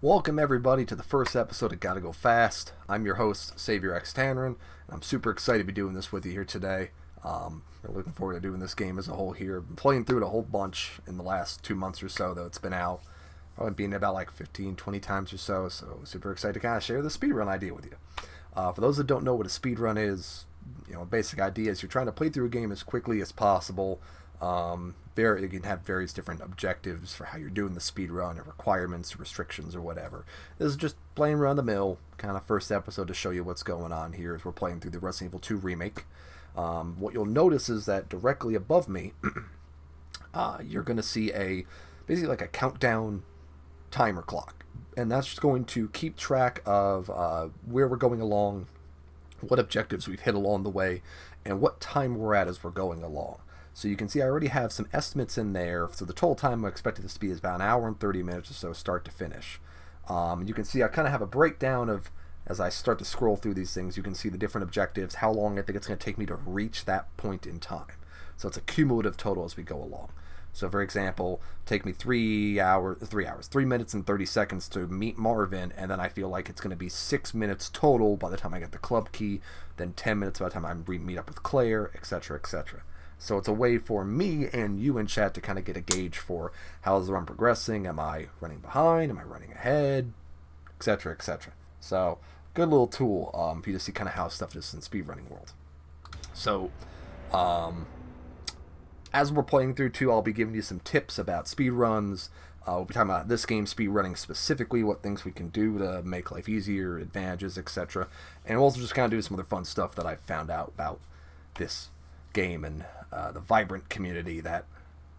Welcome everybody to the first episode of Gotta Go Fast. I'm your host, Savior X Tannerin, and I'm super excited to be doing this with you here today. We're looking forward to doing this game as a whole here. Been playing through it a whole bunch in the last 2 months or so, though it's been out. Probably been about like 15, 20 times or so super excited to kind of share the speedrun idea with you. For those that don't know what a speedrun is, a basic idea is you're trying to play through a game as quickly as possible. You can have various different objectives for how you're doing the speed run, or requirements, or restrictions, or whatever. This is just playing around the mill, kind of first episode to show you what's going on here as we're playing through the Resident Evil 2 remake. What you'll notice is that directly above me, you're going to see basically like a countdown timer clock, and that's just going to keep track of where we're going along, what objectives we've hit along the way, and what time we're at as we're going along. So you can see I already have some estimates in there. So the total time I expected this to be is about an hour and 30 minutes or so, start to finish. You can see I kind of have a breakdown of, as I start to scroll through these things, you can see the different objectives, how long I think it's going to take me to reach that point in time. So it's a cumulative total as we go along. So for example, take me 3 minutes and 30 seconds to meet Marvin, and then I feel like it's going to be 6 minutes total by the time I get the club key, then 10 minutes by the time I meet up with Claire, etc., etc. So it's a way for me and you in chat to kind of get a gauge for how is the run progressing. Am I running behind? Am I running ahead? Etc. etc. So good little tool for you to see kind of how stuff is in the speedrunning world. So as we're playing through too, I'll be giving you some tips about speedruns. We'll be talking about this game speedrunning specifically, what things we can do to make life easier, advantages, etc. And we'll also just kind of do some other fun stuff that I've found out about this game and the vibrant community that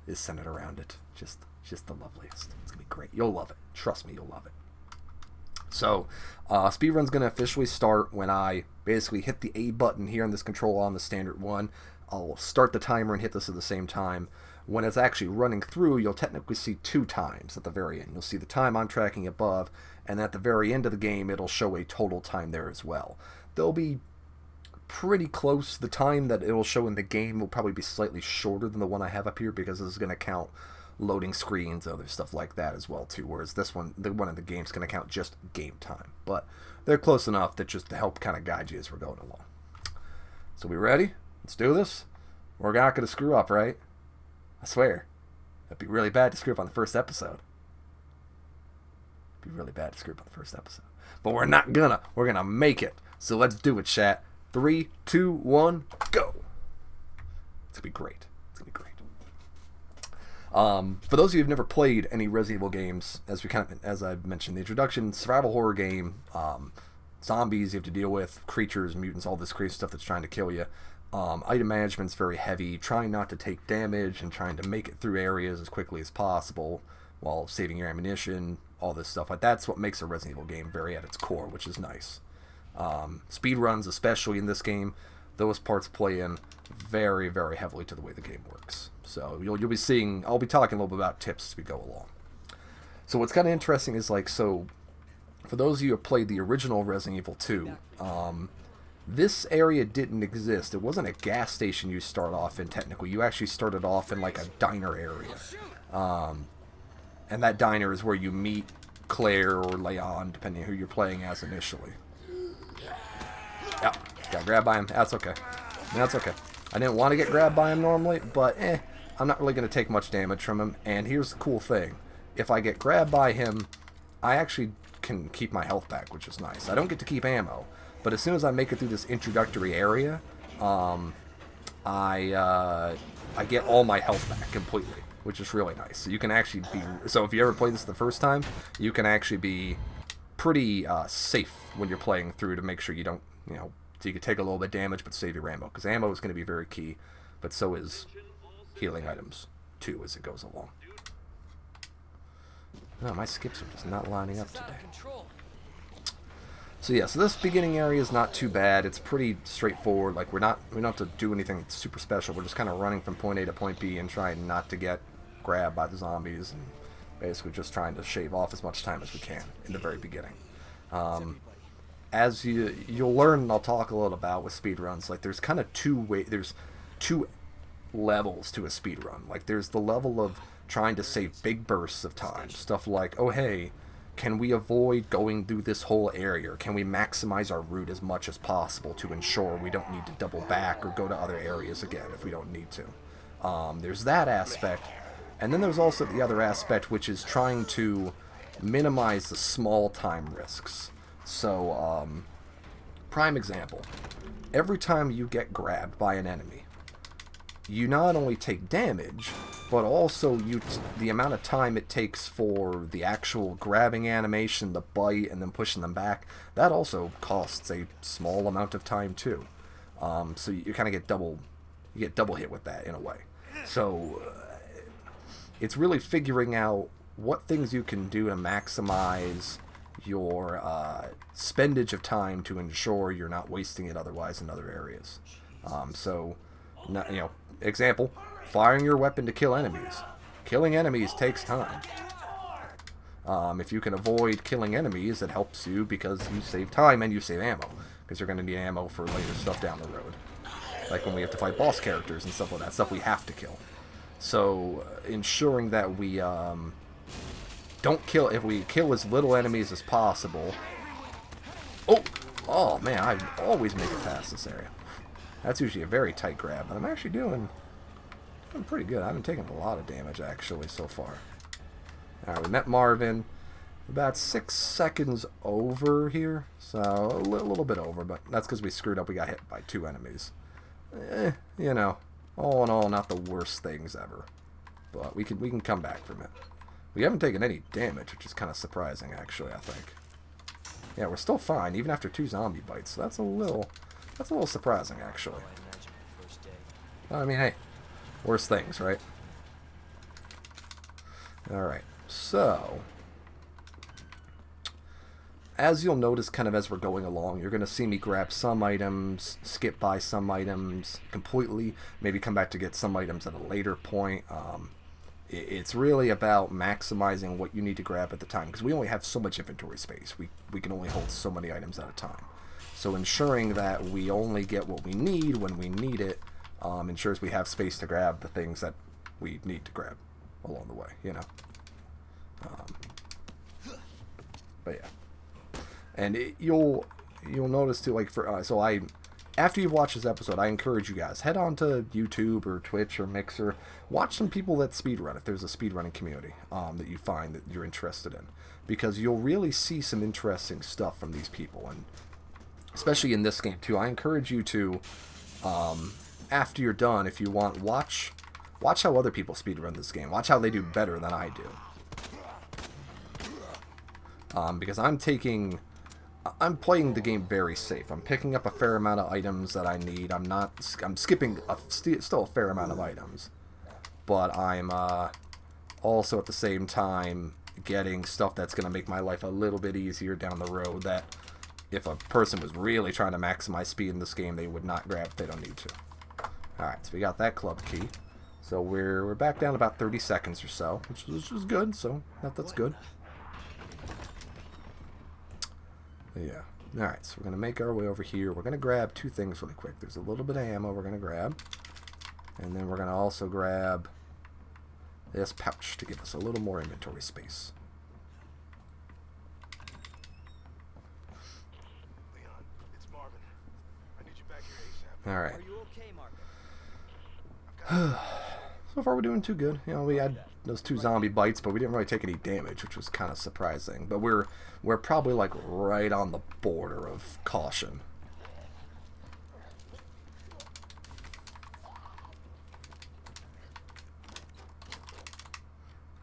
is centered around it. Just the loveliest. It's gonna be great. You'll love it. Trust me, you'll love it. So speedrun's gonna officially start when I basically hit the A button here on this control on the standard one. I'll start the timer and hit this at the same time. When it's actually running through, you'll technically see 2 times at the very end. You'll see the time I'm tracking above, and at the very end of the game it'll show a total time there as well. There'll be pretty close. The time that it will show in the game will probably be slightly shorter than the one I have up here, because this is going to count loading screens and other stuff like that as well too, whereas this one, the one in the game, is going to count just game time. But they're close enough that just to help kind of guide you as we're going along. So we ready? Let's do this. We're not going to screw up, right? I swear. It'd be really bad to screw up on the first episode. It'd be really bad to screw up on the first episode. But we're not gonna. We're gonna make it. So let's do it, chat. 3, 2, 1, go. It's gonna be great. It's gonna be great. For those of you who've never played any Resident Evil games, as I mentioned, the introduction, survival horror game, zombies you have to deal with, creatures, mutants, all this crazy stuff that's trying to kill you. Item management's very heavy, trying not to take damage and trying to make it through areas as quickly as possible while saving your ammunition, all this stuff. Like, that's what makes a Resident Evil game very at its core, which is nice. Speed runs, especially in this game, those parts play in very, very heavily to the way the game works. So you'll be seeing, I'll be talking a little bit about tips as we go along. So what's kind of interesting is, like, so for those of you who played the original Resident Evil 2, this area didn't exist. It wasn't a gas station you start off in, technically. You actually started off in like a diner area. And that diner is where you meet Claire or Leon, depending on who you're playing as initially. Yep, got grabbed by him. That's okay. That's okay. I didn't want to get grabbed by him normally, but I'm not really going to take much damage from him. And here's the cool thing. If I get grabbed by him, I actually can keep my health back, which is nice. I don't get to keep ammo, but as soon as I make it through this introductory area, I get all my health back completely, which is really nice. So you can actually be, so if you ever play this the first time, you can actually be pretty safe when you're playing through to make sure you don't, so you can take a little bit of damage but save your ammo, because ammo is going to be very key, but so is healing items too as it goes along. Oh, my skips are just not lining up today. So yeah, so this beginning area is not too bad. It's pretty straightforward. Like, we don't have to do anything super special. We're just kind of running from point A to point B and trying not to get grabbed by the zombies, and basically just trying to shave off as much time as we can in the very beginning. As you'll learn, and I'll talk a little about with speedruns, like, there's kind of there's two levels to a speedrun. Like, there's the level of trying to save big bursts of time. Stuff like, oh hey, Can we avoid going through this whole area? Or can we maximize our route as much as possible to ensure we don't need to double back or go to other areas again if we don't need to? There's that aspect. And then there's also the other aspect, which is trying to minimize the small time risks. So, prime example. Every time you get grabbed by an enemy, you not only take damage, but also the amount of time it takes for the actual grabbing animation, the bite, and then pushing them back, that also costs a small amount of time too. So you kind of get double hit with that in a way. So it's really figuring out what things you can do to maximize your spendage of time to ensure you're not wasting it otherwise in other areas. Example, firing your weapon to kill enemies. Killing enemies takes time. If you can avoid killing enemies, it helps you because you save time and you save ammo. Because you're going to need ammo for later stuff down the road. Like when we have to fight boss characters and stuff like that. Stuff we have to kill. So, ensuring that we don't kill... If we kill as little enemies as possible... Oh, man, I always make it past this area. That's usually a very tight grab, but I'm actually doing pretty good. I haven't taken a lot of damage, actually, so far. Alright, we met Marvin. About 6 seconds over here. So, a little bit over, but that's because we screwed up. We got hit by 2 enemies. You know, all in all, not the worst things ever. But we can come back from it. We haven't taken any damage, which is kind of surprising, actually, I think. Yeah, we're still fine, even after 2 zombie bites. So that's a little surprising, actually. I mean, hey, worse things, right? Alright, so... As you'll notice kind of as we're going along, you're going to see me grab some items, skip by some items completely, maybe come back to get some items at a later point. It's really about maximizing what you need to grab at the time, because we only have so much inventory space. We can only hold so many items at a time. So ensuring that we only get what we need when we need it ensures we have space to grab the things that we need to grab along the way, you know. But yeah. And you'll notice too, like after you've watched this episode, I encourage you guys, head on to YouTube or Twitch or Mixer, watch some people that speedrun if there's a speedrunning community that you find that you're interested in, because you'll really see some interesting stuff from these people, and especially in this game too. I encourage you to, after you're done, if you want, watch how other people speedrun this game. Watch how they do better than I do. Because I'm playing the game very safe. I'm picking up a fair amount of items that I need. I'm skipping still a fair amount of items. But I'm also at the same time getting stuff that's going to make my life a little bit easier down the road, that if a person was really trying to maximize speed in this game, they would not grab if they don't need to. Alright, so we got that club key. So we're back down about 30 seconds or so, which is good, so that's good. Yeah. Alright, so we're going to make our way over here. We're going to grab 2 things really quick. There's a little bit of ammo we're going to grab. And then we're going to also grab this pouch to give us a little more inventory space. Leon, it's Marvin. I need you back here ASAP. Alright. Are you okay, Marvin? So far we're doing too good. You know, we had those 2 zombie bites, but we didn't really take any damage, which was kind of surprising. But we're probably like right on the border of caution.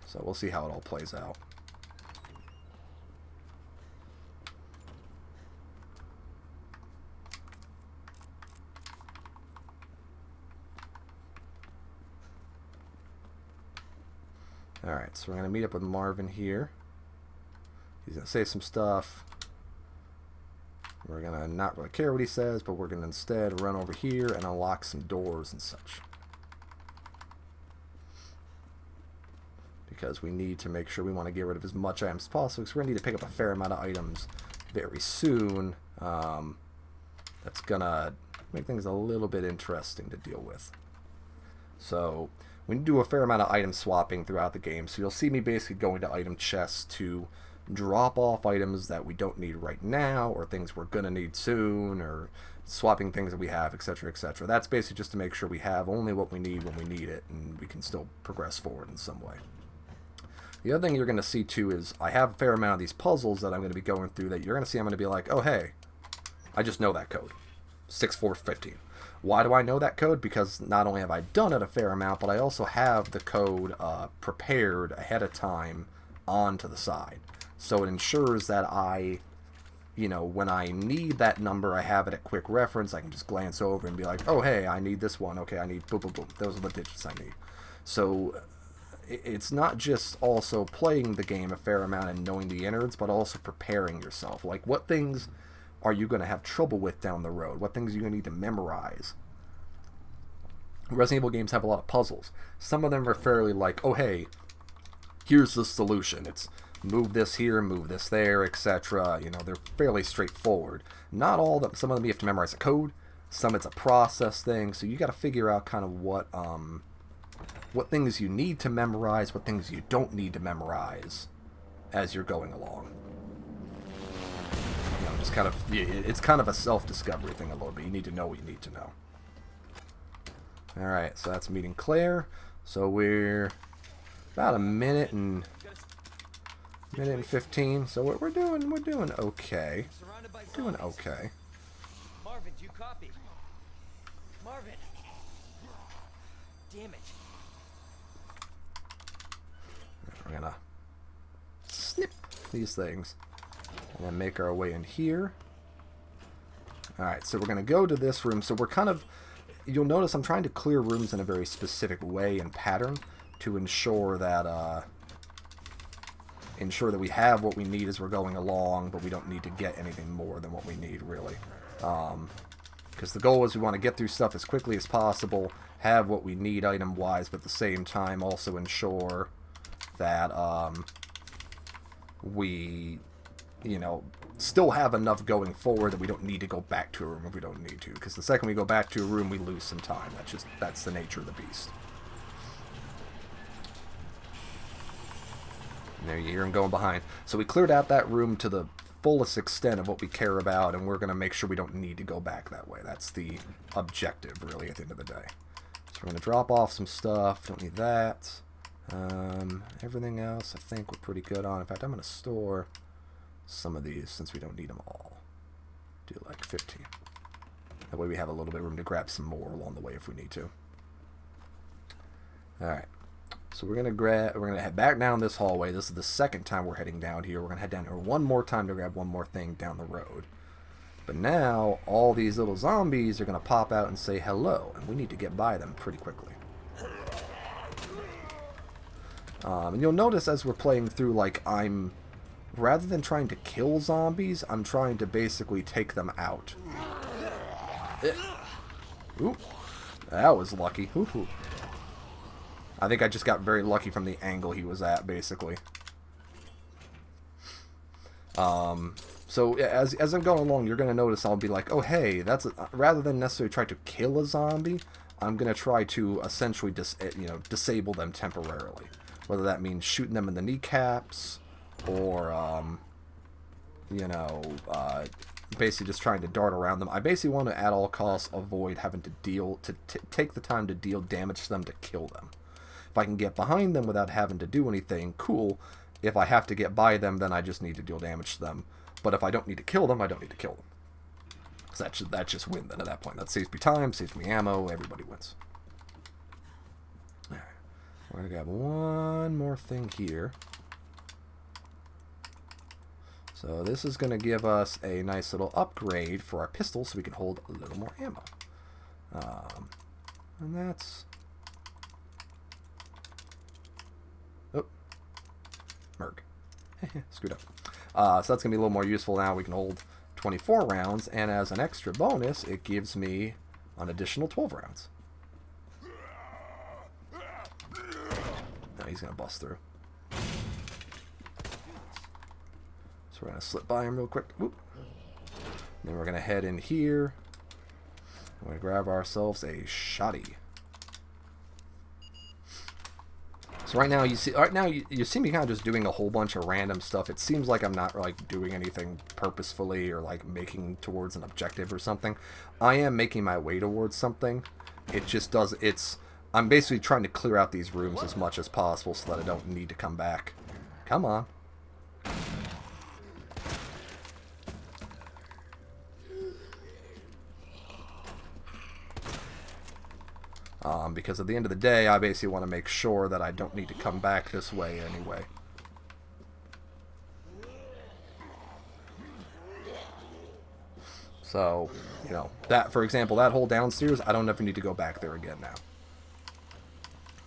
So we'll see how it all plays out. Alright, so we're going to meet up with Marvin here. He's going to say some stuff. We're going to not really care what he says, but we're going to instead run over here and unlock some doors and such. Because we need to make sure we want to get rid of as much items as possible, because we're going to need to pick up a fair amount of items very soon. That's going to make things a little bit interesting to deal with. So we do a fair amount of item swapping throughout the game, so you'll see me basically going to item chests to drop off items that we don't need right now, or things we're going to need soon, or swapping things that we have, etc., etc. That's basically just to make sure we have only what we need when we need it, and we can still progress forward in some way. The other thing you're going to see, too, is I have a fair amount of these puzzles that I'm going to be going through that you're going to see I'm going to be like, oh, hey, I just know that code. 6415. Why do I know that code? Because not only have I done it a fair amount, but I also have the code prepared ahead of time onto the side. So it ensures that when I need that number, I have it at quick reference. I can just glance over and be like, oh, hey, I need this one. Okay, I need boom, boom, boom. Those are the digits I need. So it's not just also playing the game a fair amount and knowing the innards, but also preparing yourself. Like, what things are you going to have trouble with down the road? What things are you going to need to memorize? Resident Evil games have a lot of puzzles. Some of them are fairly like, oh, hey, here's the solution. It's move this here, move this there, etc. They're fairly straightforward. Not all of them. Some of them you have to memorize a code. Some it's a process thing. So you got to figure out kind of what things you need to memorize, what things you don't need to memorize as you're going along. Just kind of, it's kind of a self-discovery thing a little bit. You need to know what you need to know. Alright, so that's meeting Claire. So we're about a minute and 15. So we're doing okay. Doing okay. Marvin, do you copy? Marvin. Damn it. We're gonna snip these things and then make our way in here. Alright, so we're gonna go to this room. So we're kind of, you'll notice I'm trying to clear rooms in a very specific way and pattern to ensure that we have what we need as we're going along, but we don't need to get anything more than what we need, really. Because the goal is we want to get through stuff as quickly as possible, have what we need item-wise, but at the same time also ensure that we, still have enough going forward that we don't need to go back to a room if we don't need to. Because the second we go back to a room, we lose some time. That's the nature of the beast. And there you hear him going behind. So we cleared out that room to the fullest extent of what we care about, and we're going to make sure we don't need to go back that way. That's the objective, really, at the end of the day. So we're going to drop off some stuff. Don't need that. Everything else I think we're pretty good on. In fact, I'm going to store some of these since we don't need them all. Do like 15. That way we have a little bit of room to grab some more along the way if we need to. Alright. So we're gonna head back down this hallway. This is the second time we're heading down here. We're gonna head down here one more time to grab one more thing down the road. But now all these little zombies are gonna pop out and say hello, and we need to get by them pretty quickly. And you'll notice as we're playing through, like, rather than trying to kill zombies, I'm trying to basically take them out. Ooh, that was lucky. Ooh. I think I just got very lucky from the angle he was at, basically. So as I'm going along, you're going to notice I'll be like, oh, hey, rather than necessarily try to kill a zombie, I'm going to try to essentially disable them temporarily. Whether that means shooting them in the kneecaps, or, basically just trying to dart around them. I basically want to, at all costs, avoid having to take the time to deal damage to them to kill them. If I can get behind them without having to do anything, cool. If I have to get by them, then I just need to deal damage to them. But if I don't need to kill them, I don't need to kill them. Because that's just win then at that point. That saves me time, saves me ammo, everybody wins. Alright. We're going to grab one more thing here. So this is going to give us a nice little upgrade for our pistol so we can hold a little more ammo. And that's... Oh. Merg. Screwed up. So that's going to be a little more useful now. We can hold 24 rounds, and as an extra bonus, it gives me an additional 12 rounds. Now he's going to bust through. So we're going to slip by him real quick. Whoop. Then we're going to head in here. We're going to grab ourselves a shotty. So So right now, you see me kind of just doing a whole bunch of random stuff. It seems like I'm not like doing anything purposefully or like making towards an objective or something. I am making my way towards something. It just does. I'm basically trying to clear out these rooms as much as possible so that I don't need to come back. Come on. Because at the end of the day, I basically want to make sure that I don't need to come back this way anyway. So, you know, that, for example, that whole downstairs, I don't ever need to go back there again now.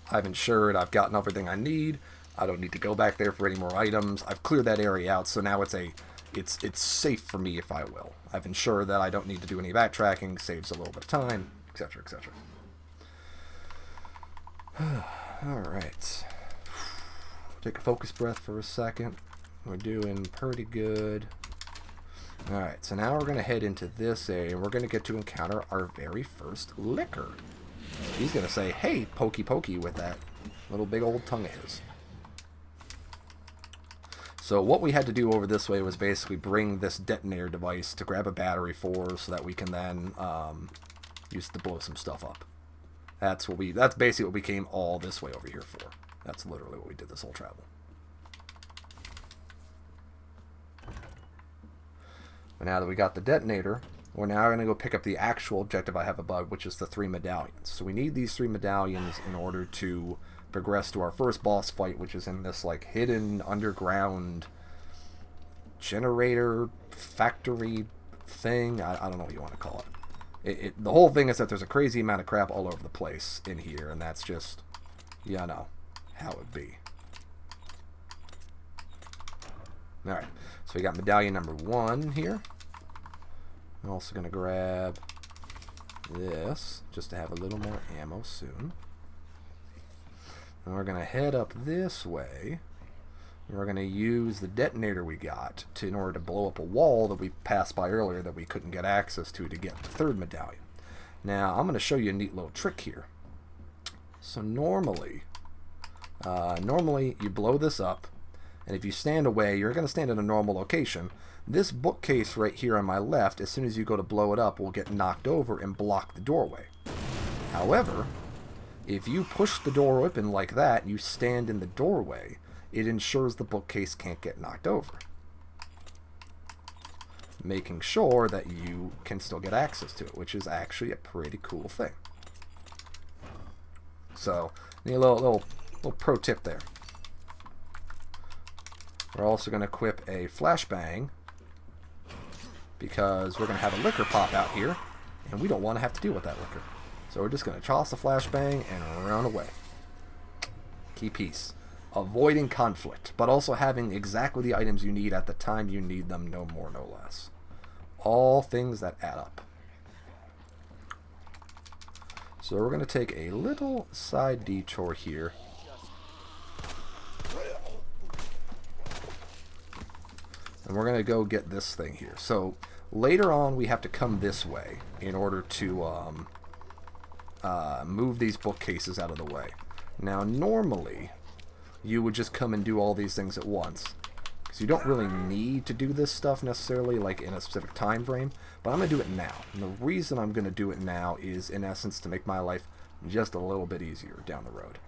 I've ensured I've gotten everything I need. I don't need to go back there for any more items. I've cleared that area out, so now it's safe for me, if I will. I've ensured that I don't need to do any backtracking, saves a little bit of time, etc., etc. Alright. Take a focus breath for a second. We're doing pretty good. Alright, so now we're going to head into this area, and we're going to get to encounter our very first Licker. He's going to say, hey, pokey pokey, with that little big old tongue of his. So what we had to do over this way was basically bring this detonator device to grab a battery for, so that we can then use it to blow some stuff up. That's basically what we came all this way over here for. That's literally what we did this whole travel. But now that we got the detonator, we're now going to go pick up the actual objective I have above, which is the 3 medallions. So we need these 3 medallions in order to progress to our first boss fight, which is in this like hidden underground generator factory thing. I don't know what you want to call it. The whole thing is that there's a crazy amount of crap all over the place in here, and that's just, you know, how it be. Alright, so we got medallion number 1 here. I'm also going to grab this, just to have a little more ammo soon. And we're going to head up this way. And we're going to use the detonator we got in order to blow up a wall that we passed by earlier that we couldn't get access to get the 3rd medallion. Now, I'm going to show you a neat little trick here. So normally you blow this up, and if you stand away, you're going to stand in a normal location. This bookcase right here on my left, as soon as you go to blow it up, will get knocked over and block the doorway. However, if you push the door open like that, and you stand in the doorway, it ensures the bookcase can't get knocked over, making sure that you can still get access to it, which is actually a pretty cool thing. So, a little pro tip there. We're also going to equip a flashbang, because we're going to have a Licker pop out here, and we don't want to have to deal with that Licker. So we're just going to toss the flashbang and run away. Key piece. Avoiding conflict, but also having exactly the items you need at the time you need them, no more, no less. All things that add up. So we're going to take a little side detour here. And we're going to go get this thing here. So later on we have to come this way in order to move these bookcases out of the way. Now normally you would just come and do all these things at once, because you don't really need to do this stuff necessarily like in a specific time frame, but I'm going to do it now. And the reason I'm going to do it now is in essence to make my life just a little bit easier down the road.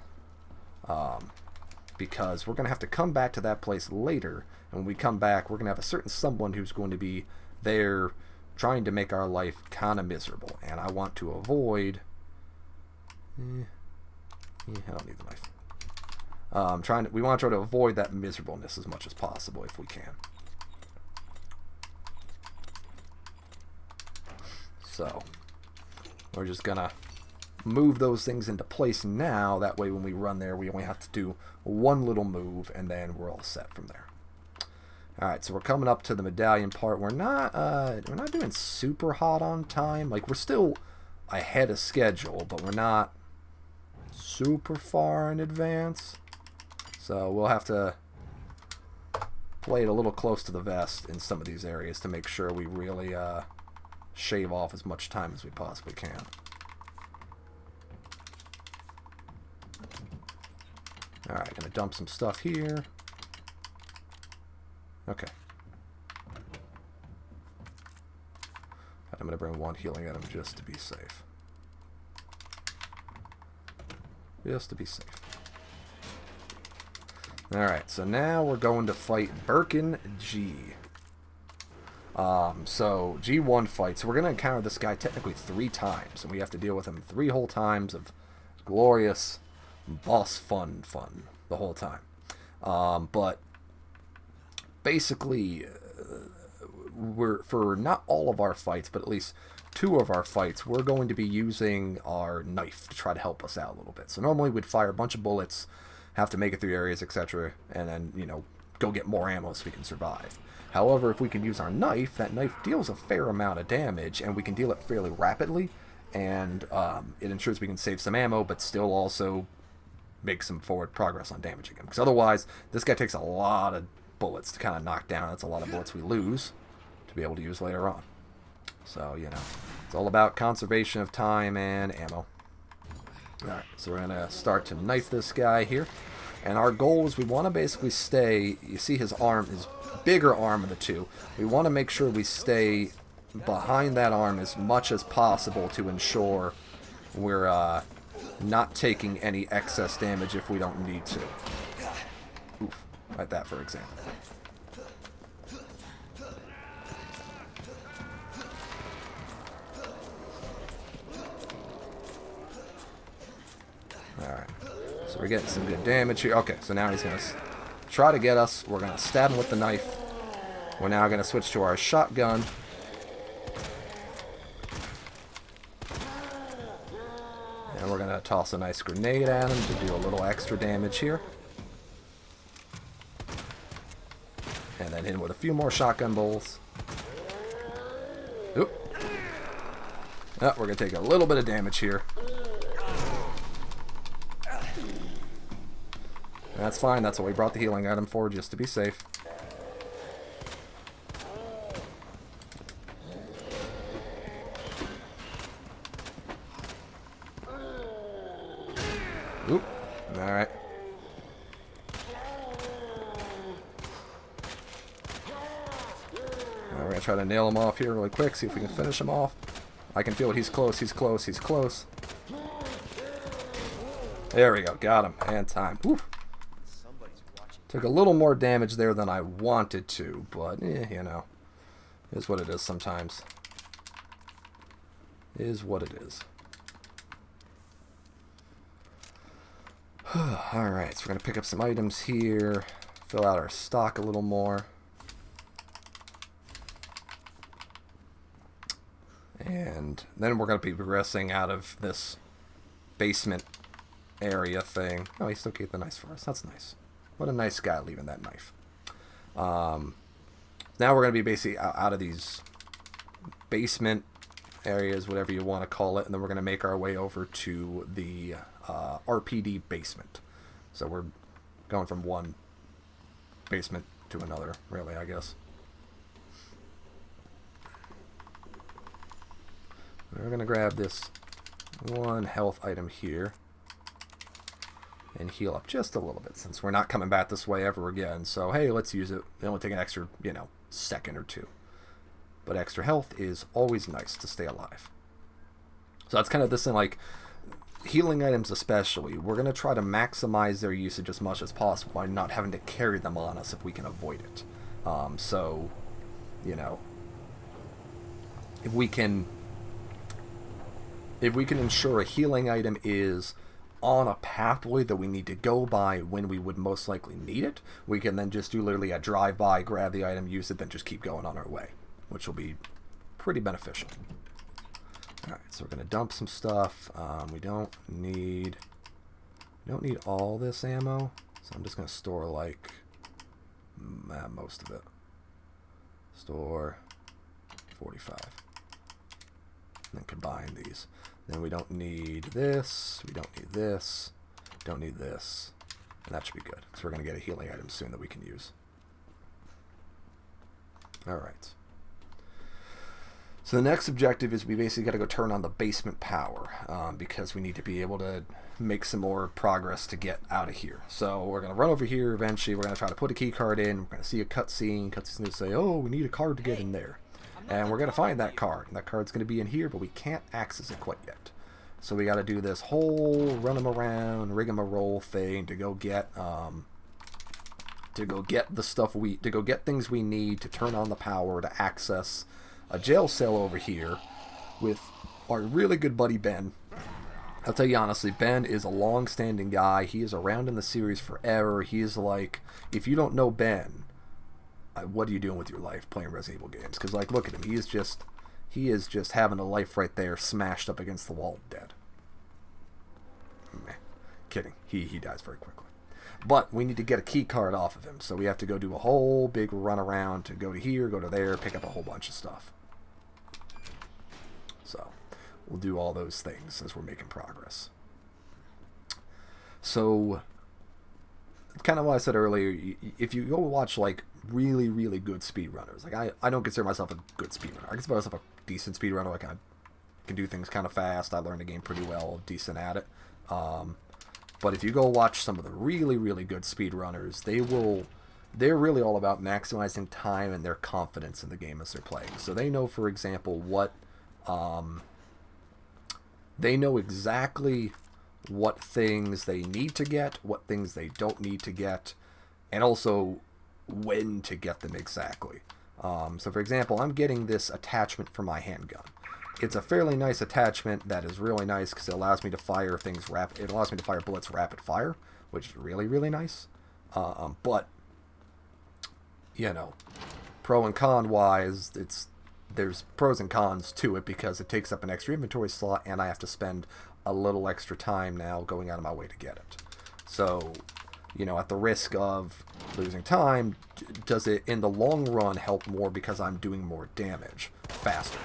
Because we're going to have to come back to that place later, and when we come back we're going to have a certain someone who's going to be there trying to make our life kind of miserable, and I want to avoid I don't need the knife. We want to try to avoid that miserableness as much as possible if we can. So we're just gonna move those things into place now. That way when we run there, we only have to do one little move, and then we're all set from there. Alright, so we're coming up to the medallion part. We're not doing super hot on time. Like, we're still ahead of schedule, but we're not super far in advance. So we'll have to play it a little close to the vest in some of these areas to make sure we really shave off as much time as we possibly can. Alright, gonna dump some stuff here. Okay. I'm gonna bring one healing item just to be safe. Just to be safe. Alright, so now we're going to fight Birkin G. So G1 fight. So we're going to encounter this guy technically 3 times, and we have to deal with him 3 whole times of glorious boss fun the whole time. But basically, for not all of our fights, but at least 2 of our fights, we're going to be using our knife to try to help us out a little bit. So normally we'd fire a bunch of bullets, have to make it through areas, etc., and then, you know, go get more ammo so we can survive. However, if we can use our knife, that knife deals a fair amount of damage, and we can deal it fairly rapidly, and it ensures we can save some ammo, but still also make some forward progress on damaging him. Because otherwise, this guy takes a lot of bullets to kind of knock down. That's a lot of bullets we lose to be able to use later on. So, you know, it's all about conservation of time and ammo. Alright, so we're going to start to knife this guy here. And our goal is we want to basically stay, you see his arm, his bigger arm of the 2. We want to make sure we stay behind that arm as much as possible to ensure we're not taking any excess damage if we don't need to. Oof, like that for example. Alright, so we're getting some good damage here. Okay, so now he's going to try to get us. We're going to stab him with the knife. We're now going to switch to our shotgun. And we're going to toss a nice grenade at him to do a little extra damage here. And then hit him with a few more shotgun bolts. Oop. Oh, we're going to take a little bit of damage here. That's fine, that's what we brought the healing item for, just to be safe. Oop, alright. We're going to try to nail him off here really quick, see if we can finish him off. I can feel it, he's close, he's close, he's close. There we go, got him, and time. Oof. Took a little more damage there than I wanted to, but, you know, is what it is sometimes. Is what it is. Alright, so we're going to pick up some items here, fill out our stock a little more. And then we're going to be progressing out of this basement area thing. Oh, he still kept the knife for us. That's nice. What a nice guy leaving that knife. Now we're going to be basically out of these basement areas, whatever you want to call it, and then we're going to make our way over to the RPD basement. So we're going from one basement to another, really, I guess. We're going to grab this one health item here and heal up just a little bit, since we're not coming back this way ever again. So, hey, let's use it. It only take an extra, you know, second or 2. But extra health is always nice to stay alive. So that's kind of this thing, like, healing items especially. We're going to try to maximize their usage as much as possible by not having to carry them on us if we can avoid it. So, you know, if we can ensure a healing item is on a pathway that we need to go by when we would most likely need it, we can then just do literally a drive-by, grab the item, use it, then just keep going on our way, which will be pretty beneficial. Alright, so we're going to dump some stuff. We don't need all this ammo, so I'm just going to store, like, most of it. Store 45. And then combine these. Then we don't need this, we don't need this, don't need this, and that should be good, because we're going to get a healing item soon that we can use. Alright. So the next objective is we basically got to go turn on the basement power because we need to be able to make some more progress to get out of here. So we're going to run over here eventually. We're going to try to put a key card in. We're going to see a cutscene. Cutscene's going to say, oh, we need a card to get in there. And we're going to find that card. And that card's going to be in here, but we can't access it quite yet. So we got to do this whole run them around, rigmarole thing to go get the stuff to go get things we need to turn on the power to access a jail cell over here with our really good buddy Ben. I'll tell you honestly, Ben is a long-standing guy. He is around in the series forever. He is like, if you don't know Ben, what are you doing with your life playing Resident Evil games? Because like, look at him. He is just having a life right there, smashed up against the wall, dead. Meh. Kidding. He dies very quickly. But we need to get a key card off of him, so we have to go do a whole big run around to go to here, go to there, pick up a whole bunch of stuff. So we'll do all those things as we're making progress. So kind of what I said earlier, if you go watch like really, really good speedrunners, like I don't consider myself a good speedrunner. I consider myself a decent speedrunner. Like I can do things kind of fast. I learned the game pretty well, decent at it. But if you go watch some of the really, really good speedrunners, they're really all about maximizing time and their confidence in the game as they're playing. So they know, for example, they know exactly what things they need to get, what things they don't need to get, and also when to get them exactly. So for example, I'm getting this attachment for my handgun. It's a fairly nice attachment that is really nice because it allows me to fire things it allows me to fire bullets rapid fire, which is really, really nice. But you know, pro and con wise, there's pros and cons to it because it takes up an extra inventory slot and I have to spend a little extra time now going out of my way to get it. So, you know, at the risk of losing time, does it in the long run help more because I'm doing more damage faster?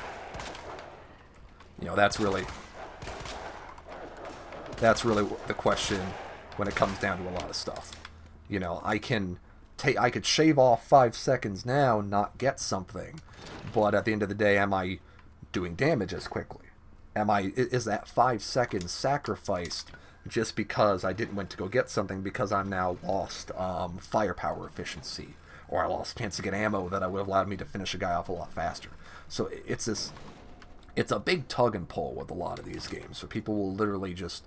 You know, that's really the question when it comes down to a lot of stuff. You know, I could shave off 5 seconds now, not get something, but at the end of the day, am I doing damage as quickly? Is that 5 seconds sacrificed just because I didn't went to go get something because I'm now lost firepower efficiency, or I lost a chance to get ammo that would have allowed me to finish a guy off a lot faster? So it's a big tug and pull with a lot of these games. So people will literally just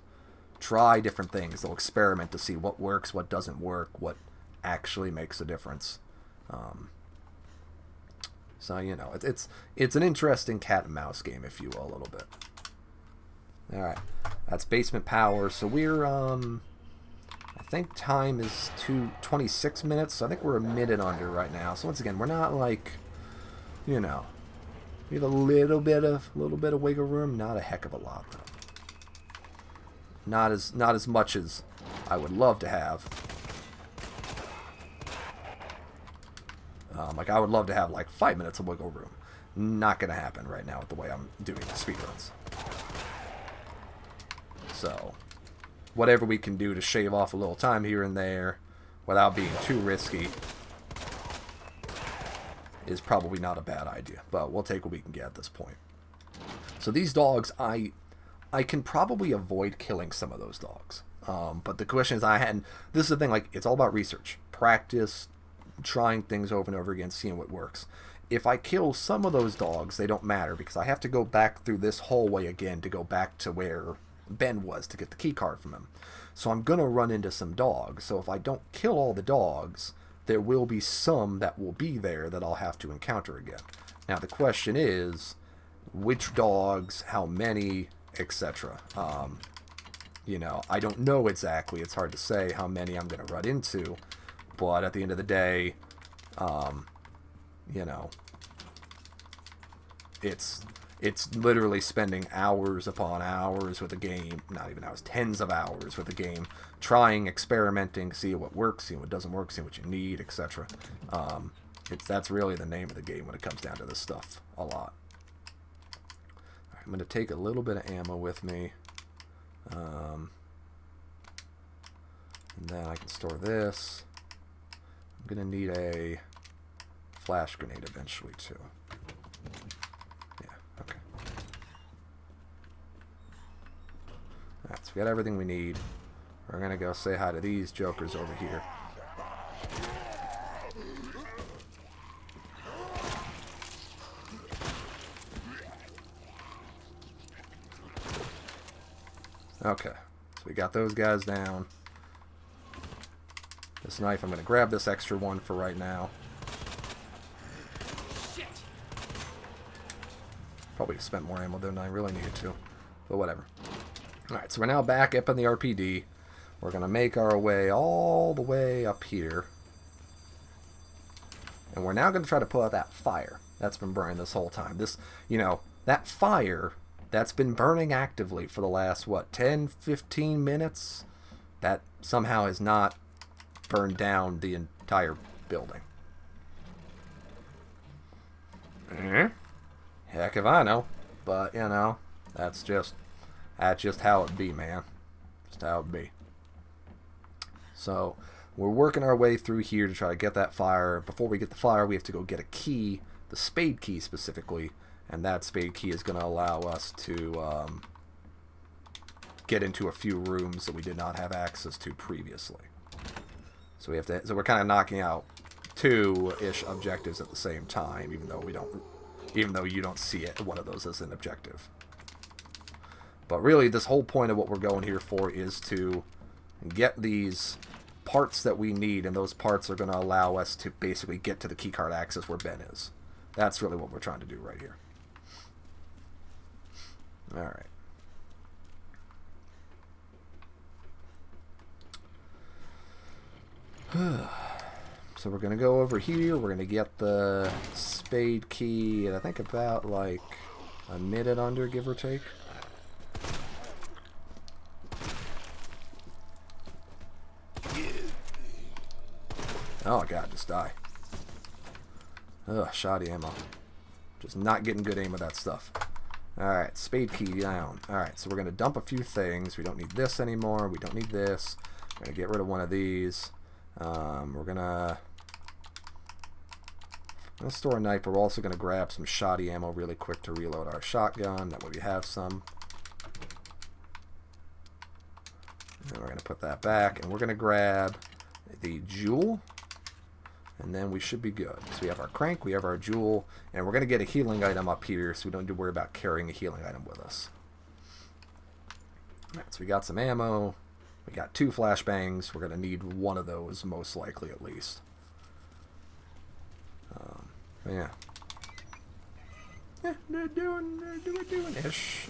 try different things. They'll experiment to see what works, what doesn't work, what actually makes a difference. So, you know, it's an interesting cat and mouse game, if you will, a little bit. Alright, that's basement power. So we're, I think time is 26 minutes. So I think we're a minute under right now. So once again, we're not like, you know, we have a little bit of wiggle room, not a heck of a lot though. Not as much as I would love to have. Like I would love to have like 5 minutes of wiggle room. Not gonna happen right now with the way I'm doing the speedruns. So whatever we can do to shave off a little time here and there without being too risky is probably not a bad idea, but we'll take what we can get at this point. So these dogs, I can probably avoid killing some of those dogs. But the question is, this is the thing, like, it's all about research, practice, trying things over and over again, seeing what works. If I kill some of those dogs, they don't matter because I have to go back through this hallway again to go back to where Ben was to get the key card from him. So I'm going to run into some dogs. So if I don't kill all the dogs, there will be some that will be there that I'll have to encounter again. Now the question is, which dogs, how many, etc. You know, I don't know exactly. It's hard to say how many I'm going to run into. But at the end of the day, you know, it's literally spending hours upon hours with a game, not even hours, tens of hours with a game, trying, experimenting, seeing what works, seeing what doesn't work, seeing what you need, etc. That's really the name of the game when it comes down to this stuff, a lot. Right, I'm going to take a little bit of ammo with me. And then I can store this. I'm going to need a flash grenade eventually, too. Yeah, Alright, so we got everything we need. We're gonna go say hi to these jokers over here. Okay, so we got those guys down. This knife, I'm going to grab this extra one for right now. Shit. Probably spent more ammo than I really needed to, but whatever. Alright, so we're now back up in the RPD. We're going to make our way all the way up here. And we're now going to try to pull out that fire that's been burning this whole time. This, you know, that fire that's been burning actively for the last, what, 10, 15 minutes? That somehow has not burned down the entire building. Heck if I know. But, you know, that's just how it be, man. Just how it be. So, we're working our way through here to try to get that fire. Before we get the fire, we have to go get a key, the spade key specifically, and that spade key is going to allow us to get into a few rooms that we did not have access to previously. So we have to. So we're kind of knocking out 2-ish objectives at the same time, even though you don't see it, one of those as an objective. But really, this whole point of what we're going here for is to get these parts that we need, and those parts are going to allow us to basically get to the keycard access where Ben is. That's really what we're trying to do right here. Alright. So we're going to go over here. We're going to get the spade key in I think about like a minute under, give or take. Oh god, just die. Ugh, shoddy ammo. Just not getting good aim with that stuff. Alright, spade key down. Alright, so we're going to dump a few things. We don't need this anymore. We don't need this. We're going to get rid of one of these. We're going to store a knife, but we're also going to grab some shoddy ammo really quick to reload our shotgun. That way we have some. And we're going to put that back, and we're going to grab the jewel. And then we should be good. So we have our crank, we have our jewel, and we're going to get a healing item up here so we don't need to worry about carrying a healing item with us. Alright, so we got some ammo. We got 2 flashbangs. We're going to need one of those, most likely at least. Yeah. Yeah, they're doing ish.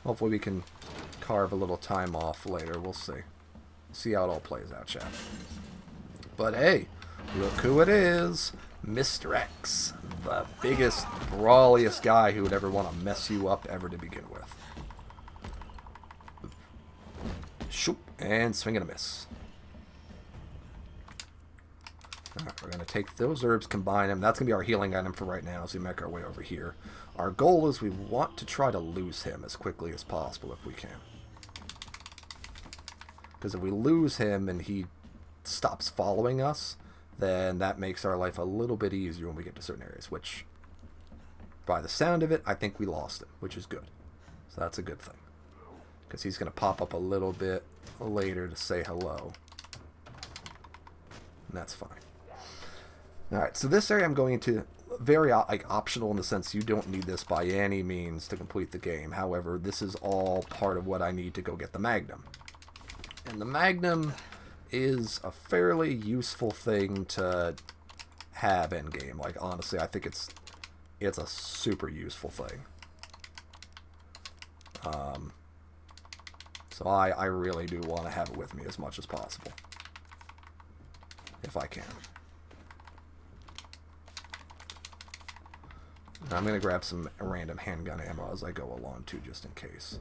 Hopefully we can carve a little time off later. We'll see. See how it all plays out, chat. But hey, look who it is. Mr. X. The biggest, brawliest guy who would ever want to mess you up ever to begin with. Shoop, and swing and a miss. Alright, we're going to take those herbs, combine them. That's going to be our healing item for right now as we make our way over here. Our goal is we want to try to lose him as quickly as possible if we can. Because if we lose him and he stops following us, then that makes our life a little bit easier when we get to certain areas, which, by the sound of it, I think we lost him, which is good. So that's a good thing. Because he's going to pop up a little bit later to say hello. And that's fine. Alright, so this area I'm going into very optional in the sense you don't need this by any means to complete the game. However, this is all part of what I need to go get the Magnum. And the Magnum is a fairly useful thing to have in game. Like, honestly, I think it's a super useful thing. So I really do want to have it with me as much as possible. If I can. I'm going to grab some random handgun ammo as I go along too, just in case.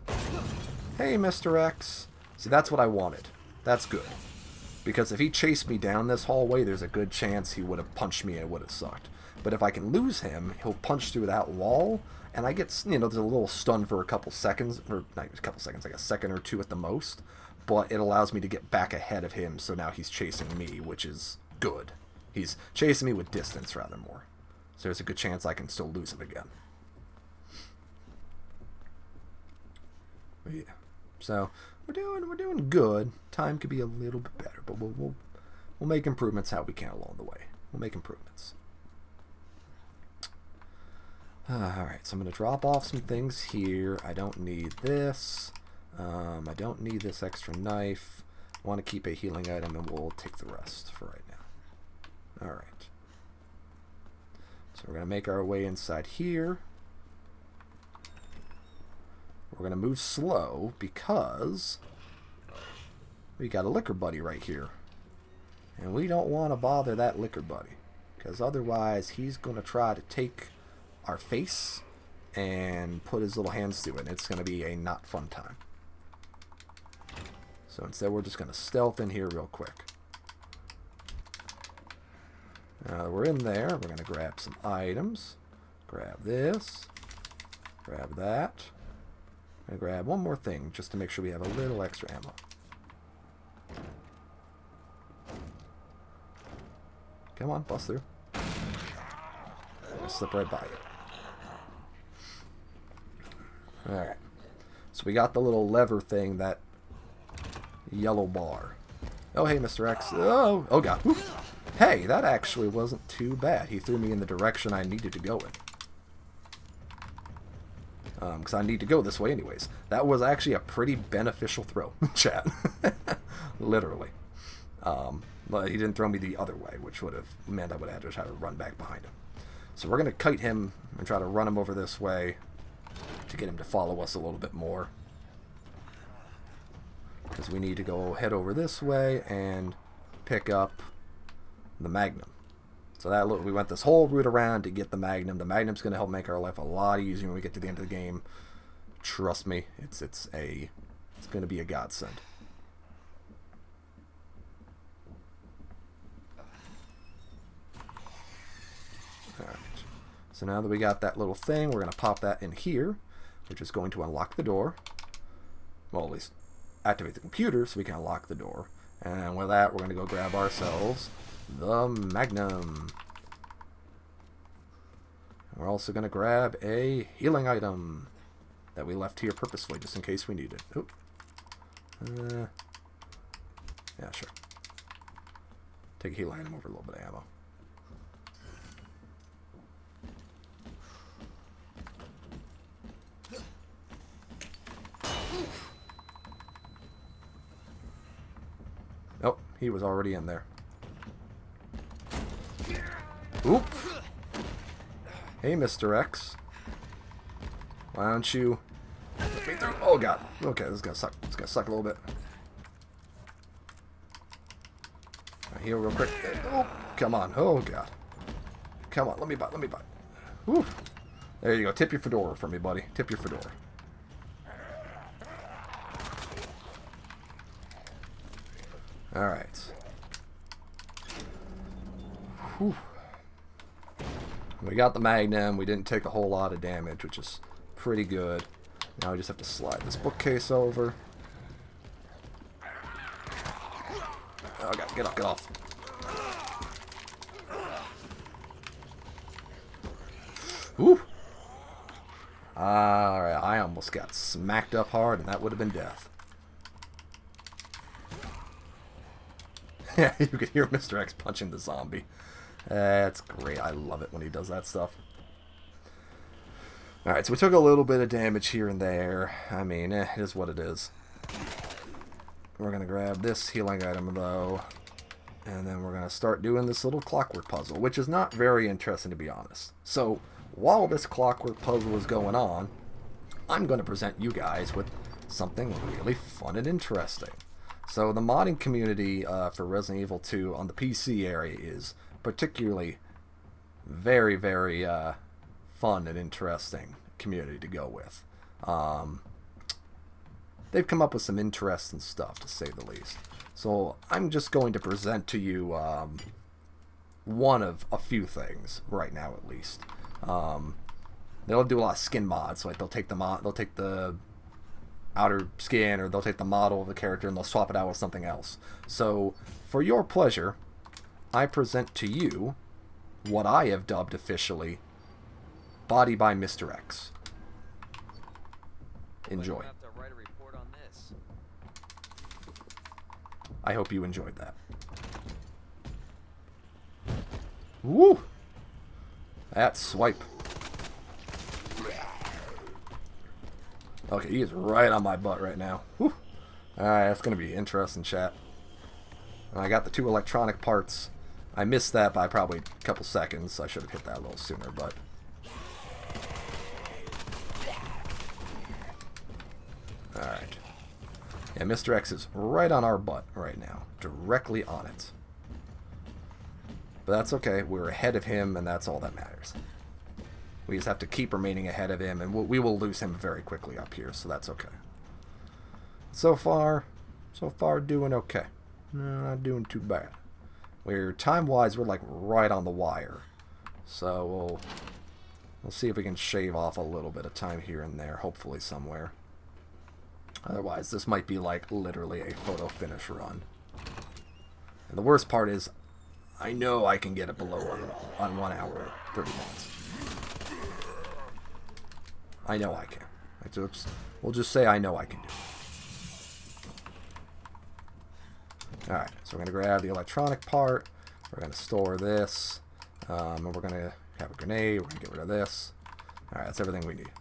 Hey, Mr. X. See, that's what I wanted. That's good. Because if he chased me down this hallway, there's a good chance he would have punched me and it would have sucked. But if I can lose him, he'll punch through that wall, and I get, you know, there's a little stun for a couple seconds, or not a couple seconds, like a second or two at the most, but it allows me to get back ahead of him, so now he's chasing me, which is good. He's chasing me with distance, rather more. So there's a good chance I can still lose him again. Yeah. So we're doing good. Time could be a little bit better, but we'll make improvements how we can along the way. We'll make improvements. Alright, so I'm going to drop off some things here. I don't need this. I don't need this extra knife. I want to keep a healing item, and we'll take the rest for right now. Alright. So we're going to make our way inside here. We're going to move slow because we got a liquor buddy right here. And we don't want to bother that liquor buddy, because otherwise he's going to try to take our face and put his little hands through it, and it's going to be a not fun time. So instead we're just going to stealth in here real quick. We're in there. We're going to grab some items. Grab this. Grab that. And grab one more thing just to make sure we have a little extra ammo. Come on, bust through. I'll slip right by you. Alright. So we got the little lever thing, that yellow bar. Oh, hey, Mr. X. Oh God. Woo. Hey, that actually wasn't too bad. He threw me in the direction I needed to go in. Because I need to go this way anyways. That was actually a pretty beneficial throw, chat. Literally. But he didn't throw me the other way, which would have meant I would have had to try to run back behind him. So we're going to kite him and try to run him over this way to get him to follow us a little bit more. Because we need to go head over this way and pick up the Magnum. So that we went this whole route around to get the Magnum. The Magnum's going to help make our life a lot easier when we get to the end of the game. Trust me, it's going to be a godsend. Alright. So now that we got that little thing, we're going to pop that in here, which is going to unlock the door. Well, at least activate the computer so we can unlock the door. And with that, we're going to go grab ourselves the Magnum. We're also going to grab a healing item that we left here purposefully just in case we need it. Oop. Yeah, sure. Take a healing item over a little bit of ammo. Oh, he was already in there. Oop. Hey, Mr. X. Why don't you let me through? Oh God. Okay, this is gonna suck. It's gonna suck a little bit. Right, heal real quick. Oh, come on. Oh God. Come on. Let me bite. Let me bite. Whew. There you go. Tip your fedora for me, buddy. Tip your fedora. All right. Whew. We got the Magnum. We didn't take a whole lot of damage, which is pretty good. Now we just have to slide this bookcase over. Oh God, get off, get off. Whew. Alright, I almost got smacked up hard, and that would have been death. Yeah, you could hear Mr. X punching the zombie. That's great. I love it when he does that stuff. Alright, so we took a little bit of damage here and there. I mean, it is what it is. We're going to grab this healing item, though. And then we're going to start doing this little clockwork puzzle, which is not very interesting, to be honest. So, while this clockwork puzzle is going on, I'm going to present you guys with something really fun and interesting. So, the modding community for Resident Evil 2 on the PC area is particularly very, very fun and interesting community to go with. They've come up with some interesting stuff, to say the least. So I'm just going to present to you one of a few things right now, at least. They'll do a lot of skin mods, so like they'll take the outer skin, or they'll take the model of the character and they'll swap it out with something else. So for your pleasure, I present to you what I have dubbed officially Body by Mr. X. Enjoy. I hope you enjoyed that. Woo! That swipe. Okay, he is right on my butt right now. Whew. Alright, that's going to be interesting, chat. And I got the 2 electronic parts. I missed that by probably a couple seconds. I should have hit that a little sooner, but... Alright. Yeah, Mr. X is right on our butt right now. Directly on it. But that's okay. We're ahead of him, and that's all that matters. We just have to keep remaining ahead of him, and we will lose him very quickly up here, so that's okay. So far doing okay. No, not doing too bad. We're time-wise, we're like right on the wire. So we'll see if we can shave off a little bit of time here and there, hopefully somewhere. Otherwise, this might be like literally a photo finish run. And the worst part is, I know I can get it below on 1 hour, 30 minutes. I know I can. We'll just say I know I can do it. Alright, so we're going to grab the electronic part. We're going to store this. And we're going to have a grenade. We're going to get rid of this. Alright, that's everything we need.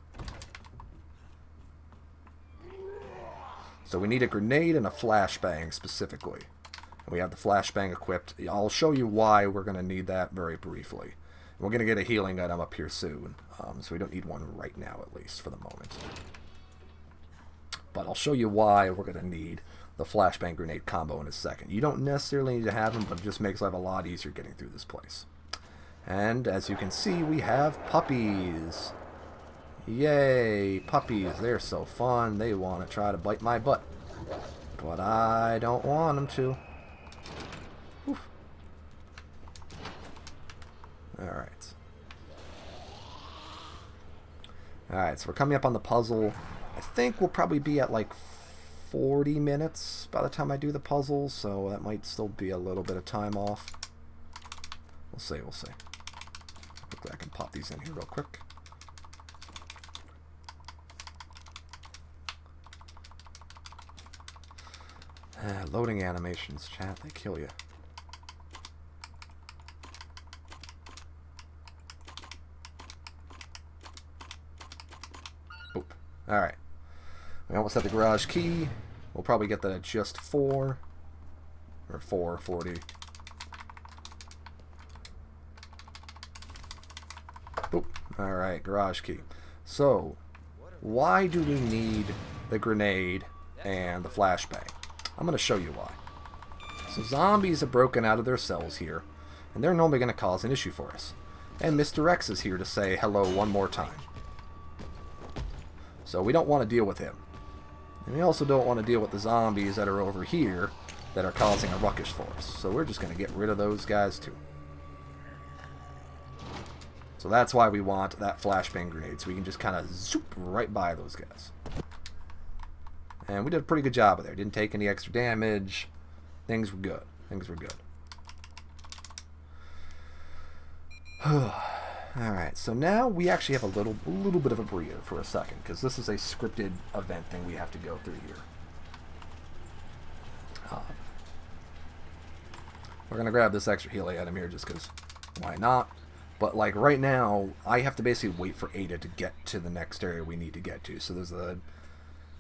So we need a grenade and a flashbang specifically. And we have the flashbang equipped. I'll show you why we're going to need that very briefly. We're going to get a healing item up here soon. So we don't need one right now, at least, for the moment. But I'll show you why we're going to need the flashbang grenade combo in a second. You don't necessarily need to have them, but it just makes life a lot easier getting through this place. And as you can see, we have puppies. Yay, puppies. They're so fun. They want to try to bite my butt. But I don't want them to. Oof. Alright. Alright, so we're coming up on the puzzle. I think we'll probably be at like 40 minutes by the time I do the puzzle, so that might still be a little bit of time off. We'll see, we'll see. Hopefully I can pop these in here real quick. Loading animations, chat, they kill you. Oop. Alright. We almost have the garage key. We'll probably get that at just 4. Or 440. Oop. Alright, garage key. So, why do we need the grenade and the flashbang? I'm going to show you why. So zombies have broken out of their cells here, and they're normally going to cause an issue for us. And Mr. X is here to say hello one more time. So we don't want to deal with him. And we also don't want to deal with the zombies that are over here that are causing a ruckus for us. So we're just going to get rid of those guys too. So that's why we want that flashbang grenade, so we can just kind of zoop right by those guys. And we did a pretty good job of there. Didn't take any extra damage. Things were good. Things were good. Alright, so now we actually have a little bit of a breather for a second, because this is a scripted event thing we have to go through here. We're going to grab this extra healing item here just because why not? But like right now, I have to basically wait for Ada to get to the next area we need to get to. So there's a...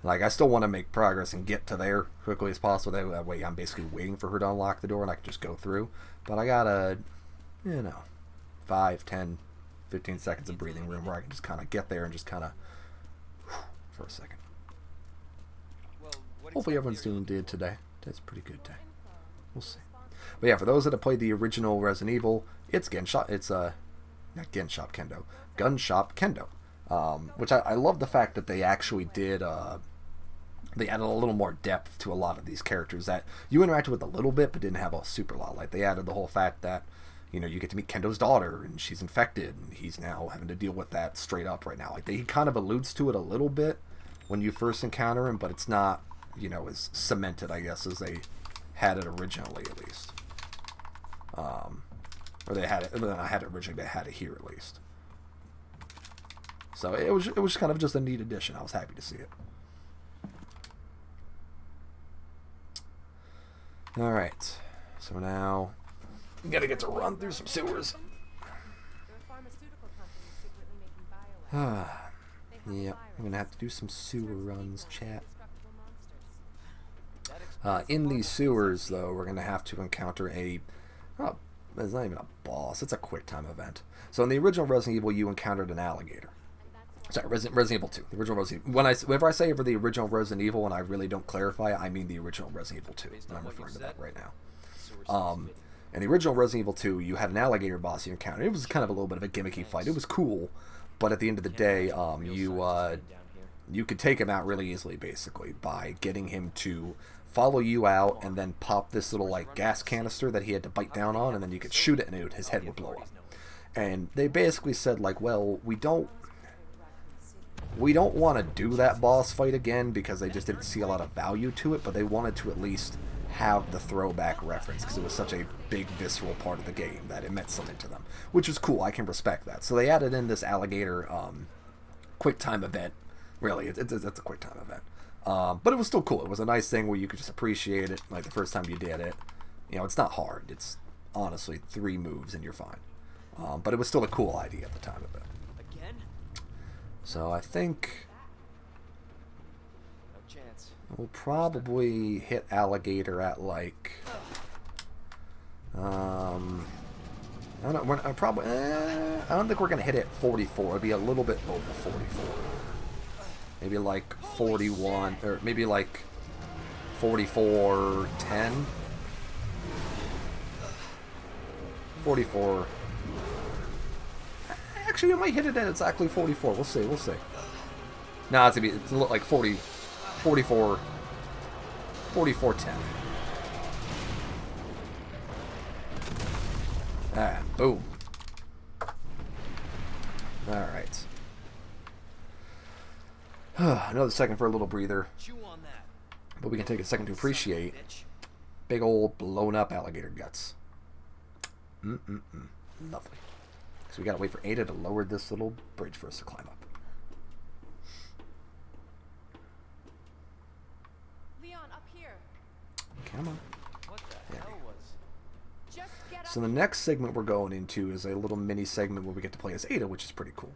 Like, I still want to make progress and get to there quickly as possible. That way I'm basically waiting for her to unlock the door and I can just go through. But I got a, 5, 10, 15 seconds of breathing room where I can just kind of get there and just kind of, for a second. Hopefully everyone's doing good today. Today's a pretty good day. We'll see. But yeah, for those that have played the original Resident Evil, it's Genshop. It's not Genshop Kendo. Gunshop Kendo. Which I love the fact that they actually did, they added a little more depth to a lot of these characters that you interacted with a little bit but didn't have a super lot. Like they added the whole fact that, you get to meet Kendo's daughter and she's infected and he's now having to deal with that straight up right now. Like he kind of alludes to it a little bit when you first encounter him, but it's not, as cemented, I guess, as they had it originally at least. Or they had it, I had it originally, they had it here at least. So it was kind of just a neat addition. I was happy to see it. Alright. So now, we gotta get to run through some sewers. There are pharmaceutical companies secretly making bioweapons. They have a Yep, I'm virus. gonna have to do some sewer Turns runs, people into chat. indestructible monsters. In these sewers, though, we're going to have to encounter oh, it's not even a boss. It's a quick time event. So in the original Resident Evil, you encountered an alligator. Sorry, Resident Evil 2. The original Resident Evil. Whenever I say over the original Resident Evil, and I really don't clarify, I mean the original Resident Evil 2. And I'm referring to that right now. In the original Resident Evil 2, you had an alligator boss you encountered. It was kind of a little bit of a gimmicky fight. It was cool, but at the end of the day, you could take him out really easily, basically, by getting him to follow you out and then pop this little like gas canister that he had to bite down on, and then you could shoot it and his head would blow up. And they basically said like, well, we don't want to do that boss fight again because they just didn't see a lot of value to it, but they wanted to at least have the throwback reference because it was such a big visceral part of the game that it meant something to them, which is cool. I can respect that. So they added in this alligator quick time event. Really, it's a quick time event. But it was still cool. It was a nice thing where you could just appreciate it, like the first time you did it. You know, it's not hard. It's honestly 3 moves and you're fine. But it was still a cool idea at the time of it. Again? So I think No chance. we'll probably hit alligator at like... I don't know. I don't think we're gonna hit it 44. It'll be a little bit over 44. Maybe like 41, or maybe like 44:10. 44. Actually, you might hit it at exactly 44. We'll see. We'll see. No, it's gonna look like 40, 44, 44:10. Ah, boom. Alright. Another second for a little breather. Chew on that. But we can take a second to appreciate Bitch. big old blown up alligator guts. Lovely. So we gotta wait for Ada to lower this little bridge for us to climb up. Leon, up here. Come on. What the There hell we was? Just get So up. the next segment we're going into is a little mini segment where we get to play as Ada, which is pretty cool.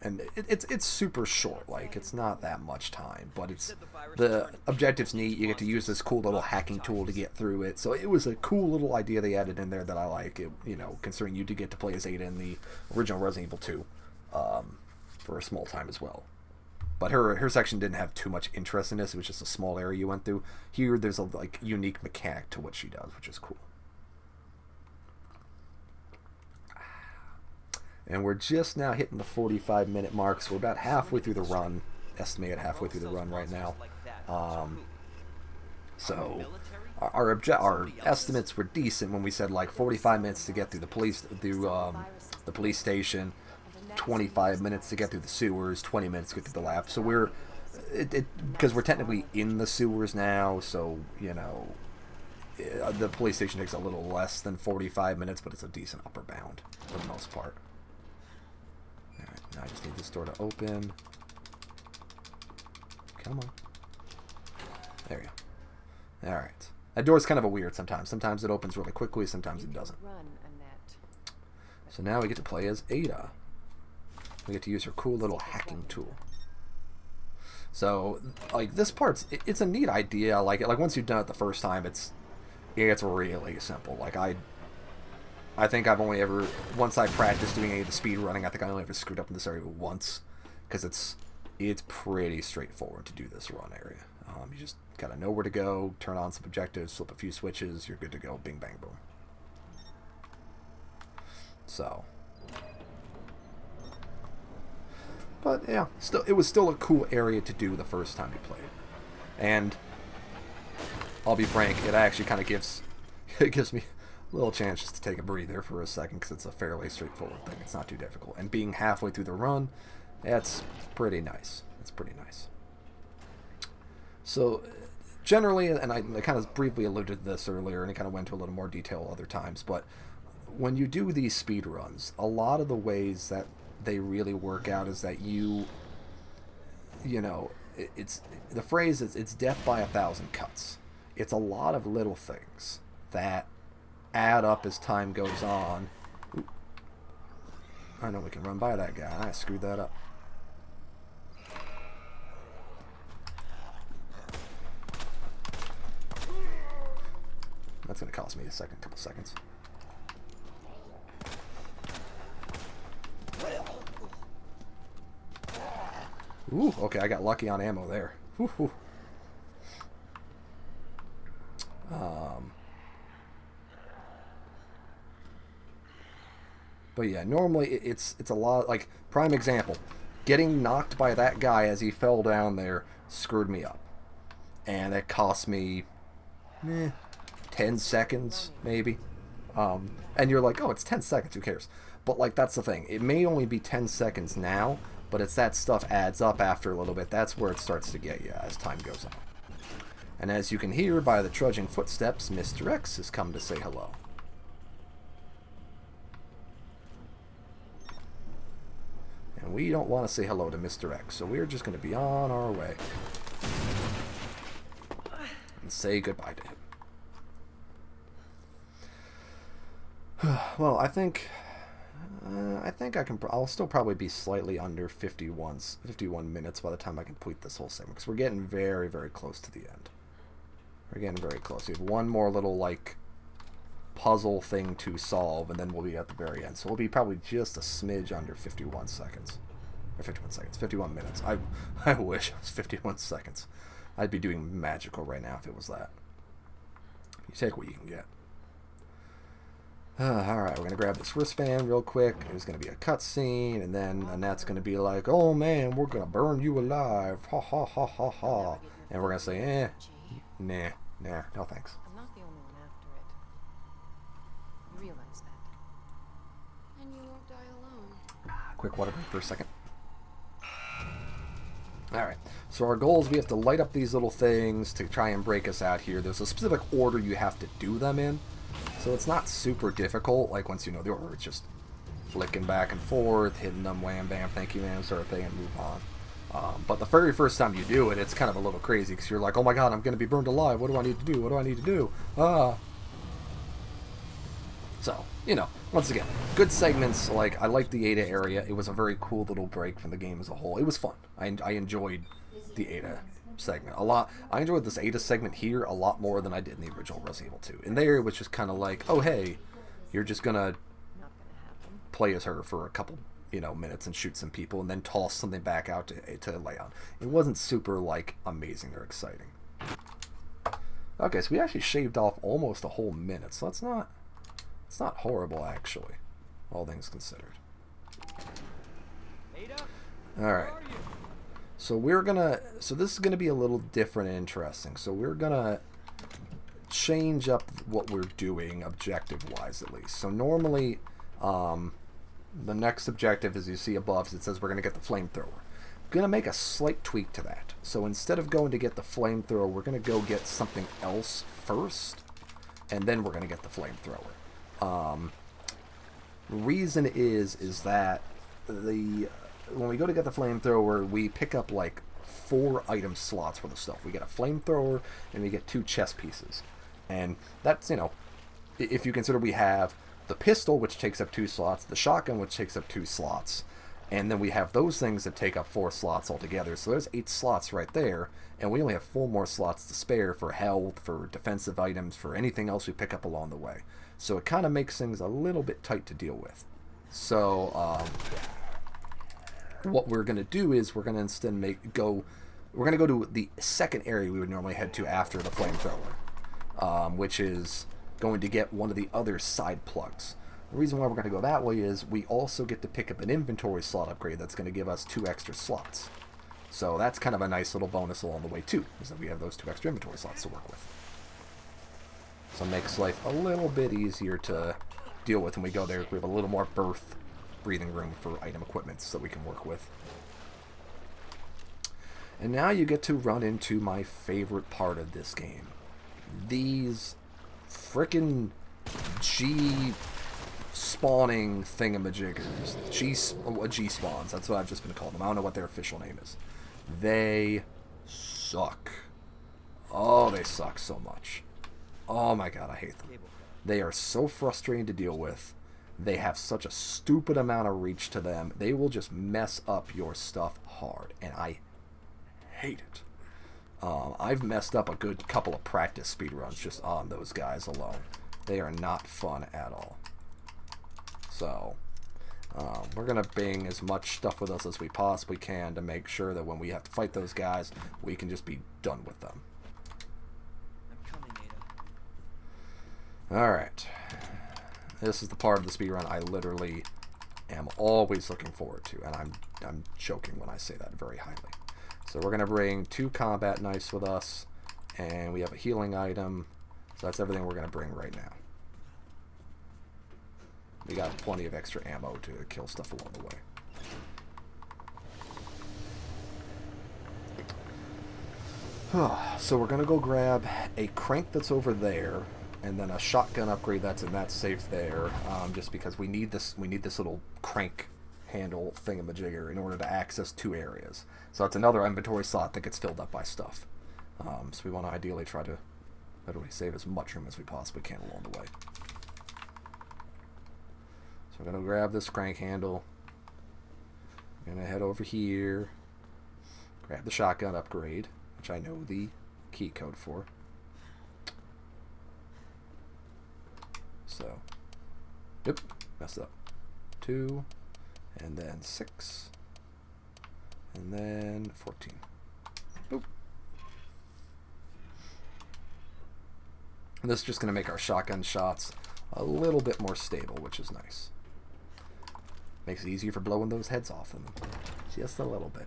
And it's super short, like it's not that much time, but it's the objective's neat. You get to use this cool little hacking tool to get through it. So it was a cool little idea they added in there that I like. It, you know, considering you did get to play as Ada in the original Resident Evil 2 for a small time as well. But her section didn't have too much interest in this. It was just a small area you went through. Here, there's a like unique mechanic to what she does, which is cool. And we're just now hitting the 45-minute mark, so we're about halfway through the run. Estimated halfway through the run right now. So our estimates were decent when we said like 45 minutes to get through the police station, 25 minutes to get through the sewers, 20 minutes to get through the lab. So we're because we're technically in the sewers now, so you know the police station takes a little less than 45 minutes, but it's a decent upper bound for the most part. Alright, now I just need this door to open. Come on. There you go. Alright. That door's kind of a weird sometimes. Sometimes it opens really quickly, sometimes it doesn't. Run, Annette. So now we get to play as Ada. We get to use her cool little hacking tool. So, like, this part's, it's a neat idea. I like it. Like, once you've done it the first time, it's really simple. Like, I think I've only ever, once I practiced doing any of the speed running, I think I only ever screwed up in this area once. Because it's pretty straightforward to do this run area. You just gotta know where to go, turn on some objectives, flip a few switches, you're good to go. Bing, bang, boom. So. But yeah, it was still a cool area to do the first time you played. And I'll be frank, it actually kind of gives me a little chance just to take a breather for a second because it's a fairly straightforward thing. It's not too difficult. And being halfway through the run, that's pretty nice. It's pretty nice. So generally, and I kind of briefly alluded to this earlier, and it kind of went into a little more detail other times, but when you do these speed runs, a lot of the ways that they really work out is that you know, it's the phrase is it's death by 1,000 cuts. it's a lot of little things that add up as time goes on. Ooh. I know we can run by that guy. I screwed that up. That's going to cost me a couple seconds. Ooh, okay, I got lucky on ammo there. Whew. But yeah, normally it's a lot, like, prime example. Getting knocked by that guy as he fell down there screwed me up. And it cost me 10 seconds, maybe. And you're like, oh, it's 10 seconds, who cares? But, like, that's the thing. It may only be 10 seconds now, but it's that stuff adds up after a little bit. That's where it starts to get you as time goes on. And as you can hear by the trudging footsteps, Mr. X has come to say hello. And we don't want to say hello to Mr. X, so we're just going to be on our way. And say goodbye to him. Well, I think I can. I'll still probably be slightly under 51 minutes by the time I complete this whole segment, because we're getting very, very close to the end. We're getting very close. We have one more little, like, puzzle thing to solve, and then we'll be at the very end. So we'll be probably just a smidge under 51 seconds. Or 51 seconds. 51 minutes. I wish it was 51 seconds. I'd be doing magical right now if it was that. You take what you can get. Alright, we're going to grab this wristband real quick. There's going to be a cutscene, and then Annette's going to be like, oh man, we're going to burn you alive. Ha ha ha ha ha. And we're going to say, nah, no thanks. I'm not the only one after it. You realize that. And you won't die alone. Quick water break for a second. Alright, so our goal is we have to light up these little things to try and break us out here. There's a specific order you have to do them in. So it's not super difficult, like once you know the order, it's just flicking back and forth, hitting them, wham, bam, thank you, man, sort of thing, and move on. But the very first time you do it, it's kind of a little crazy, because you're like, oh my god, I'm going to be burned alive, what do I need to do, what do I need to do, So, you know, once again, good segments, like, I liked the Ada area, it was a very cool little break from the game as a whole, it was fun, I enjoyed the Ada segment a lot. I enjoyed this Ada segment here a lot more than I did in the original Resident Evil 2. In there, it was just kind of like, oh hey, you're just gonna play as her for a couple, minutes and shoot some people, and then toss something back out to lay on. It wasn't super, like, amazing or exciting. Okay, so we actually shaved off almost a whole minute, so it's not horrible, actually, all things considered. Alright. So this is gonna be a little different and interesting. So we're gonna change up what we're doing objective-wise, at least. So normally, the next objective, as you see above, it says we're gonna get the flamethrower. Gonna make a slight tweak to that. So instead of going to get the flamethrower, we're gonna go get something else first, and then we're gonna get the flamethrower. Reason is that when we go to get the flamethrower, we pick up like 4 item slots worth of stuff. We get a flamethrower, and we get 2 chest pieces. And that's, if you consider we have the pistol, which takes up 2 slots, the shotgun, which takes up 2 slots, and then we have those things that take up 4 slots altogether. So there's 8 slots right there, and we only have 4 more slots to spare for health, for defensive items, for anything else we pick up along the way. So it kind of makes things a little bit tight to deal with. So, what we're going to do is we're going to instead go to the second area we would normally head to after the flamethrower, which is going to get one of the other side plugs. The reason why we're going to go that way is we also get to pick up an inventory slot upgrade that's going to give us 2 extra slots. So that's kind of a nice little bonus along the way too, is that we have those 2 extra inventory slots to work with. So it makes life a little bit easier to deal with when we go there. We have a little more breathing room for item equipments that we can work with. And now you get to run into my favorite part of this game. These frickin' G spawning thingamajiggers. G spawns, that's what I've just been calling them. I don't know what their official name is. They suck. Oh, they suck so much. Oh my god, I hate them. Cable car. They are so frustrating to deal with. They have such a stupid amount of reach to them. They will just mess up your stuff hard, and I hate it. I've messed up a good couple of practice speedruns just on those guys alone. They are not fun at all. So, we're going to bring as much stuff with us as we possibly can to make sure that when we have to fight those guys, we can just be done with them. I'm coming, Ada. Alright. This is the part of the speedrun I literally am always looking forward to, and I'm joking when I say that very highly. So we're going to bring 2 combat knives with us, and we have a healing item, so that's everything we're going to bring right now. We got plenty of extra ammo to kill stuff along the way. So we're going to go grab a crank that's over there, and then a shotgun upgrade that's in that safe there, just because we need this little crank handle thingamajigger in order to access 2 areas. So it's another inventory slot that gets filled up by stuff. So we want to ideally try to literally save as much room as we possibly can along the way. So we're going to grab this crank handle. I'm going to head over here, grab the shotgun upgrade, which I know the key code for. So, yep, messed up. 2, and then 6, and then 14. Boop. And this is just going to make our shotgun shots a little bit more stable, which is nice. Makes it easier for blowing those heads off them. Just a little bit.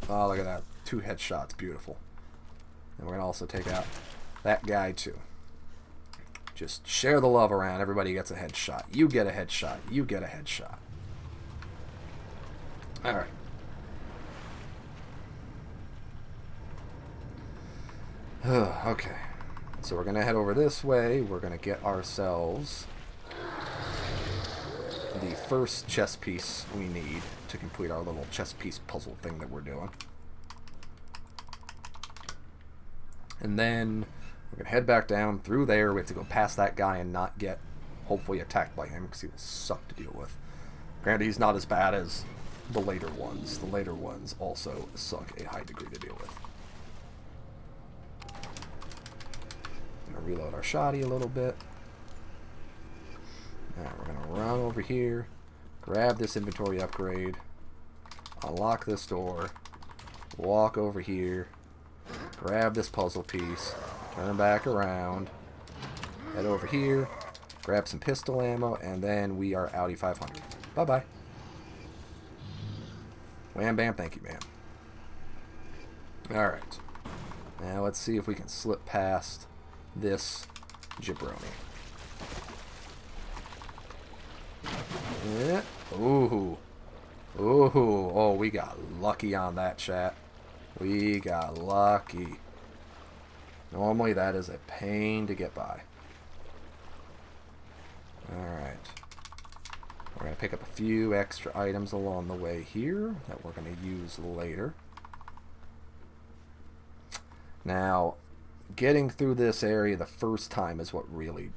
Oh, look at that. 2 headshots. Beautiful. And we're going to also take out that guy, too. Just share the love around. Everybody gets a headshot. You get a headshot. You get a headshot. Alright. Okay. So we're going to head over this way. We're going to get ourselves the first chess piece we need to complete our little chess piece puzzle thing that we're doing. And then we're going to head back down through there. We have to go past that guy and not get, hopefully, attacked by him, because he will suck to deal with. Granted, he's not as bad as the later ones. The later ones also suck a high degree to deal with. Going to reload our shotty a little bit. Alright, we're going to run over here, grab this inventory upgrade, unlock this door, walk over here, grab this puzzle piece, turn back around, head over here, grab some pistol ammo, and then we are Audi 500. Bye-bye. Wham bam, thank you, ma'am. Alright. Now let's see if we can slip past this jabroni. Yeah. Ooh. Ooh. Oh, we got lucky on that, chat. We got lucky. Normally that is a pain to get by. Alright. We're going to pick up a few extra items along the way here that we're going to use later. Now, getting through this area the first time is what really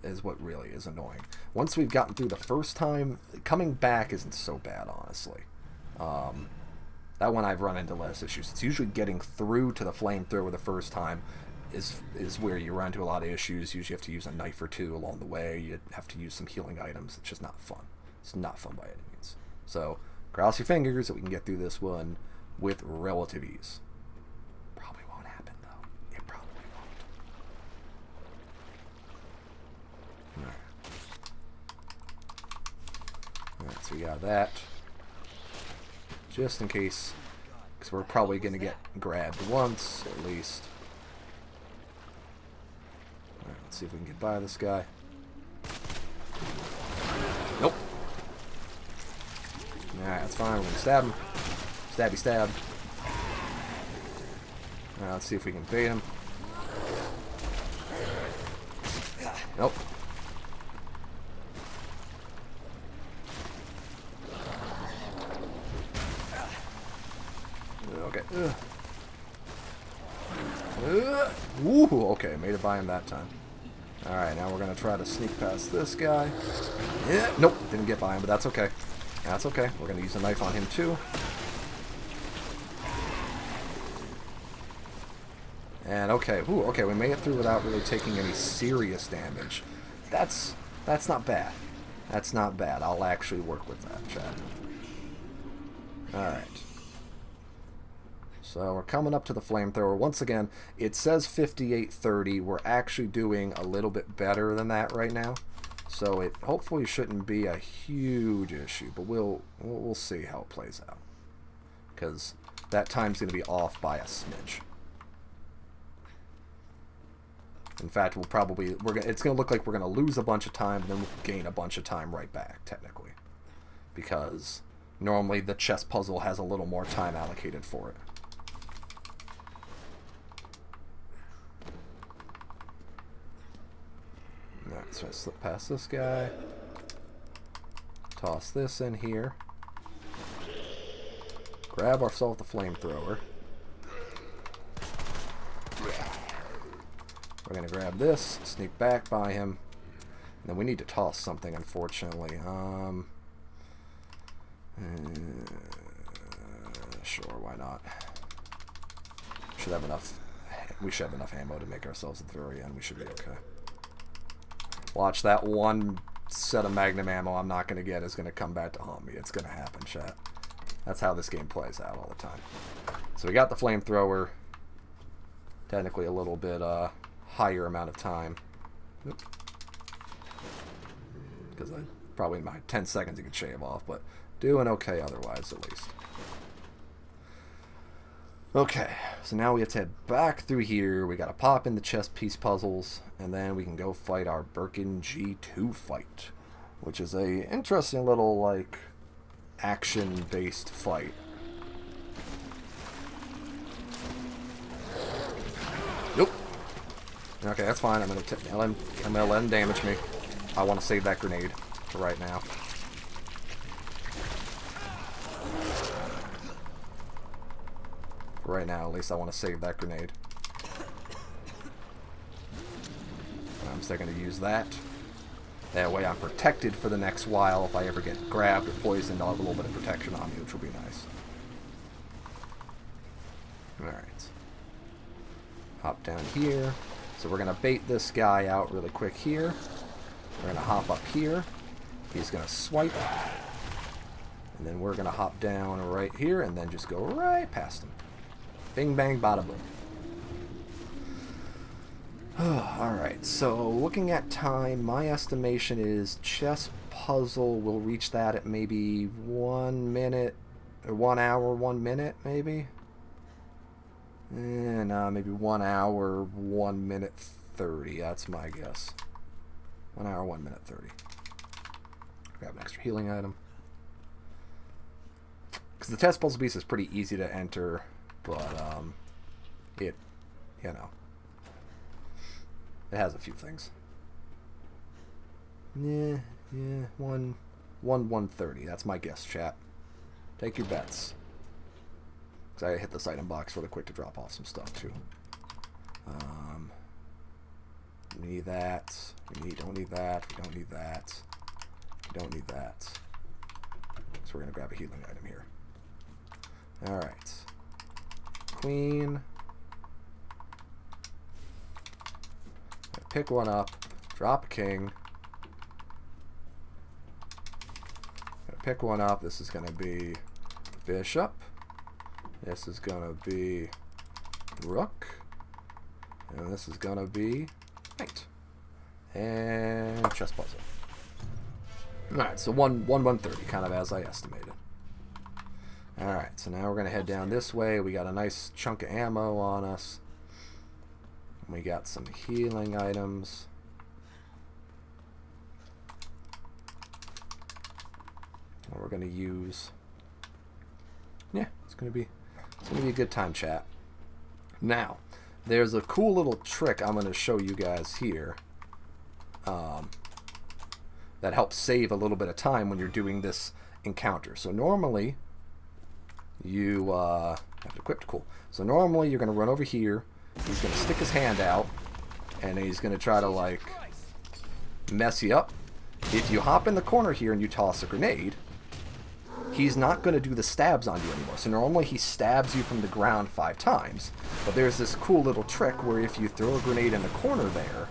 is annoying. Once we've gotten through the first time, coming back isn't so bad, honestly. That one I've run into less issues. It's usually getting through to the flamethrower the first time is where you run into a lot of issues. Usually you have to use a knife or 2 along the way. You have to use some healing items. It's just not fun. It's not fun by any means. So, cross your fingers that we can get through this one with relative ease. Probably won't happen, though. It probably won't. Alright, so we got that. Just in case, because we're probably going to get grabbed once, at least. Alright, let's see if we can get by this guy. Nope. Alright, that's fine. We're going to stab him. Stabby stab. Alright, let's see if we can bait him. Nope. Ooh, okay, made it by him that time. Alright, now we're going to try to sneak past this guy. Yeah, nope, didn't get by him, but that's okay. That's okay. We're going to use a knife on him too. And okay, ooh, okay, we made it through without really taking any serious damage. That's not bad. That's not bad. I'll actually work with that, chat. Alright. So we're coming up to the flamethrower. Once again, it says 5830. We're actually doing a little bit better than that right now. So it hopefully shouldn't be a huge issue, but we'll see how it plays out. Because that time's going to be off by a smidge. In fact, it's going to look like we're going to lose a bunch of time, and then we'll gain a bunch of time right back, technically. Because normally the chess puzzle has a little more time allocated for it. Alright, so I slip past this guy. Toss this in here. Grab ourselves the flamethrower. We're going to grab this, sneak back by him. And then we need to toss something, unfortunately. Sure, why not? Should have enough. We should have enough ammo to make ourselves at the very end. We should be okay. Watch, that one set of Magnum ammo I'm not going to get is going to come back to haunt me. It's going to happen, chat. That's how this game plays out all the time. So we got the flamethrower. Technically a little bit higher amount of time. Because probably my 10 seconds you could shave off, but doing okay otherwise at least. Okay, so now we have to head back through here. We gotta pop in the chess piece puzzles, and then we can go fight our Birkin G2 fight, which is a interesting little, like, action-based fight. Nope. Okay, that's fine. I'm gonna let him damage me. I want to save that grenade for right now. For right now, at least I want to save that grenade. I'm still going to use that. That way I'm protected for the next while. If I ever get grabbed or poisoned, I'll have a little bit of protection on me, which will be nice. Alright. Hop down here. So we're going to bait this guy out really quick here. We're going to hop up here. He's going to swipe. And then we're going to hop down right here and then just go right past him. Bing, bang, bada, boom. Alright, so looking at time, my estimation is chess puzzle will reach that at maybe 1 minute, or 1 hour, 1 minute, maybe? Maybe 1 hour, 1 minute 30, that's my guess. 1 hour, 1 minute 30. Grab an extra healing item. Because the chess puzzle piece is pretty easy to enter, but, it has a few things. Yeah, 130. That's my guess, chat. Take your bets. Because I hit this item box really quick to drop off some stuff, too. We need that. Don't need that. We don't need that. We don't need that. So we're going to grab a healing item here. Alright. Queen. Pick one up, drop a king. Pick one up. This is going to be bishop. This is going to be rook. And this is going to be knight. And chess puzzle. Alright, so 130, kind of as I estimated. Alright, so now we're going to head down this way. We got a nice chunk of ammo on us. We got some healing items. We're gonna use. Yeah, it's gonna be a good time, chat. Now, there's a cool little trick I'm gonna show you guys here. That helps save a little bit of time when you're doing this encounter. So normally, you Have it equipped. Cool. So normally you're going to run over here. He's going to stick his hand out. And he's going to try to, like, mess you up. If you hop in the corner here and you toss a grenade, he's not going to do the stabs on you anymore. So normally he stabs you from the ground 5 times. But there's this cool little trick where if you throw a grenade in the corner there,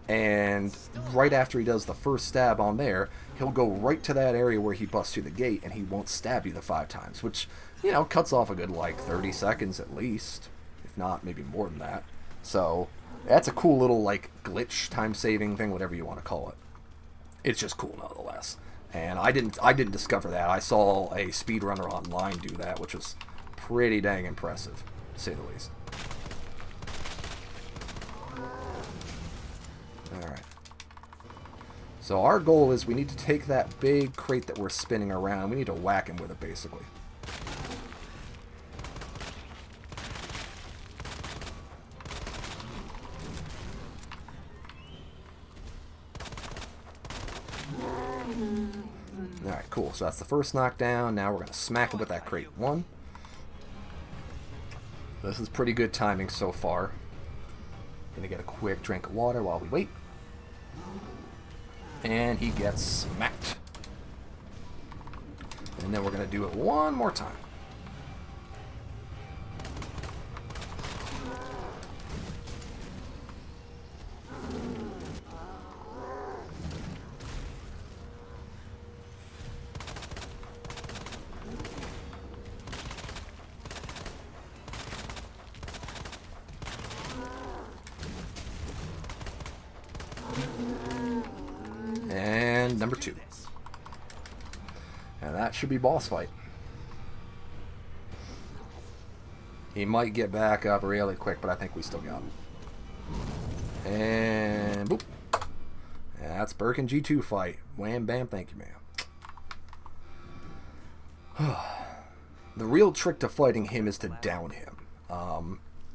and right after he does the first stab on there, he'll go right to that area where he busts through the gate, and he won't stab you the 5 times, which, you know, cuts off a good, like, 30 seconds at least, if not maybe more than that. So that's a cool little, like, glitch, time-saving thing, whatever you want to call it. It's just cool nonetheless. And I didn't discover that. I saw a speedrunner online do that, which was pretty dang impressive, to say the least. Alright. So our goal is we need to take that big crate that we're spinning around. We need to whack him with it, basically. Alright, cool. So that's the first knockdown. Now we're going to smack him with that crate. 1. This is pretty good timing so far. Gonna get a quick drink of water while we wait. And he gets smacked. And then we're gonna do it one more time. And number 2. And that should be boss fight. He might get back up really quick, but I think we still got him. And boop. And that's Birkin G2 fight. Wham bam, thank you, ma'am. The real trick to fighting him is to down him.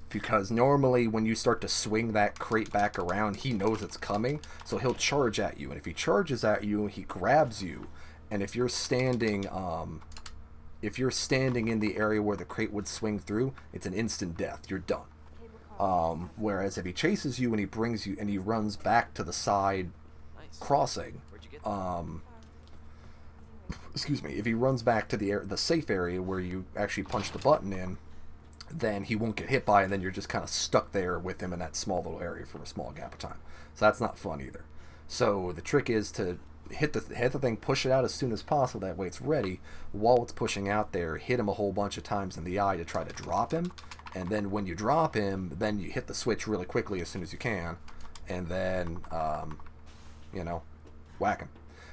Because normally when you start to swing that crate back around, he knows it's coming, so he'll charge at you. And if he charges at you, he grabs you. And if you're standing in the area where the crate would swing through, it's an instant death. You're done. Whereas if he chases you and he brings you and he runs back to the side crossing, excuse me, if he runs back to the safe area where you actually punch the button in, then he won't get hit by, and then you're just kind of stuck there with him in that small little area for a small gap of time. So that's not fun either. So the trick is to hit the thing, push it out as soon as possible, that way it's ready. While it's pushing out there, hit him a whole bunch of times in the eye to try to drop him, and then when you drop him, then you hit the switch really quickly as soon as you can, and then, you know, whack him.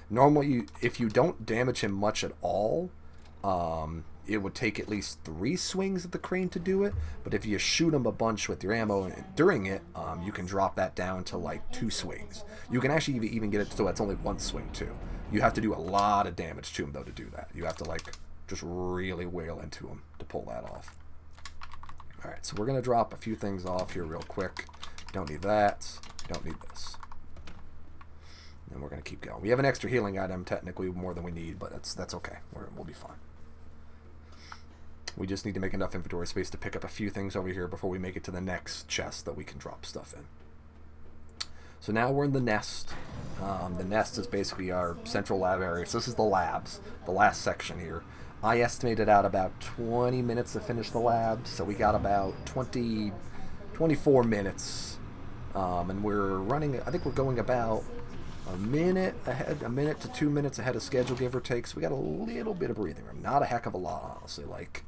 Normally, if you don't damage him much at all, it would take at least 3 swings of the crane to do it, but if you shoot him a bunch with your ammo during it, you can drop that down to like 2 swings. You can actually even get it so it's only 1 swing too. You have to do a lot of damage to him though to do that. You have to like just really wail into him to pull that off. Alright, so we're going to drop a few things off here real quick. Don't need that. Don't need this. And we're going to keep going. We have an extra healing item, technically more than we need, but that's okay. We'll be fine. We just need to make enough inventory space to pick up a few things over here before we make it to the next chest that we can drop stuff in. So now we're in the nest. The nest is basically our central lab area. So this is the labs, the last section here. I estimated out about 20 minutes to finish the lab, so we got about 24 minutes. And we're running, I think we're going about a minute to 2 minutes ahead of schedule, give or take. So we got a little bit of breathing room. Not a heck of a lot, honestly. Like,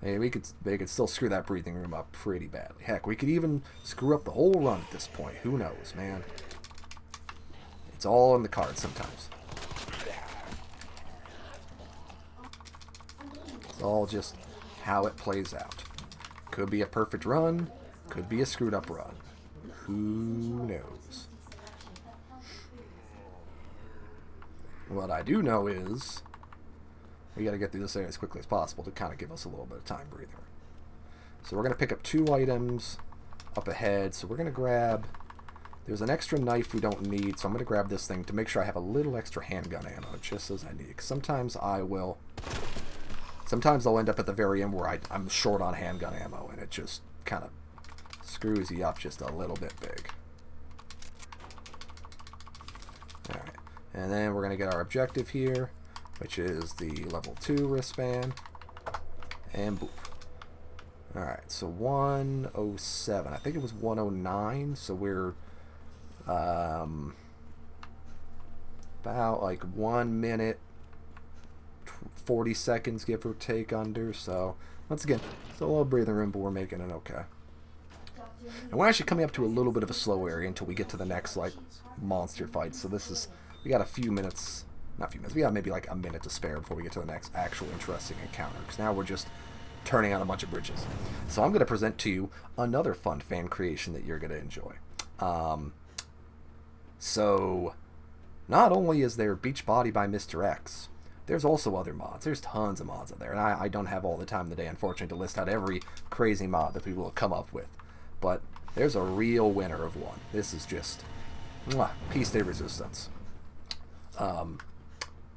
hey, they could still screw that breathing room up pretty badly. Heck, we could even screw up the whole run at this point. Who knows, man? It's all in the cards sometimes. It's all just how it plays out. Could be a perfect run. Could be a screwed up run. Who knows? What I do know is we got to get through this area as quickly as possible to kind of give us a little bit of time breathing. So we're going to pick up 2 items up ahead. So we're going to grab... There's an extra knife we don't need, so I'm going to grab this thing to make sure I have a little extra handgun ammo, just as I need. 'Cause sometimes I will Sometimes I'll end up at the very end where I'm short on handgun ammo, and it just kind of screws you up just a little bit big. Alright, and then we're going to get our objective here, which is the level 2 wristband, and boop. Alright, so 107. I think it was 109, so we're about like 1 minute 40 seconds, give or take, under. So once again, still a little breathing room, but we're making it okay. And we're actually coming up to a little bit of a slow area until we get to the next like monster fight. So this is, we got a few minutes, not a few minutes, we got maybe like a minute to spare before we get to the next actual interesting encounter, because now we're just turning on a bunch of bridges. So I'm going to present to you another fun fan creation that you're going to enjoy. So not only is there Beachbody by Mr. X, there's also other mods. There's tons of mods out there, and I don't have all the time in the day, unfortunately, to list out every crazy mod that people have come up with. But there's a real winner of one. This is just Peace Day Resistance.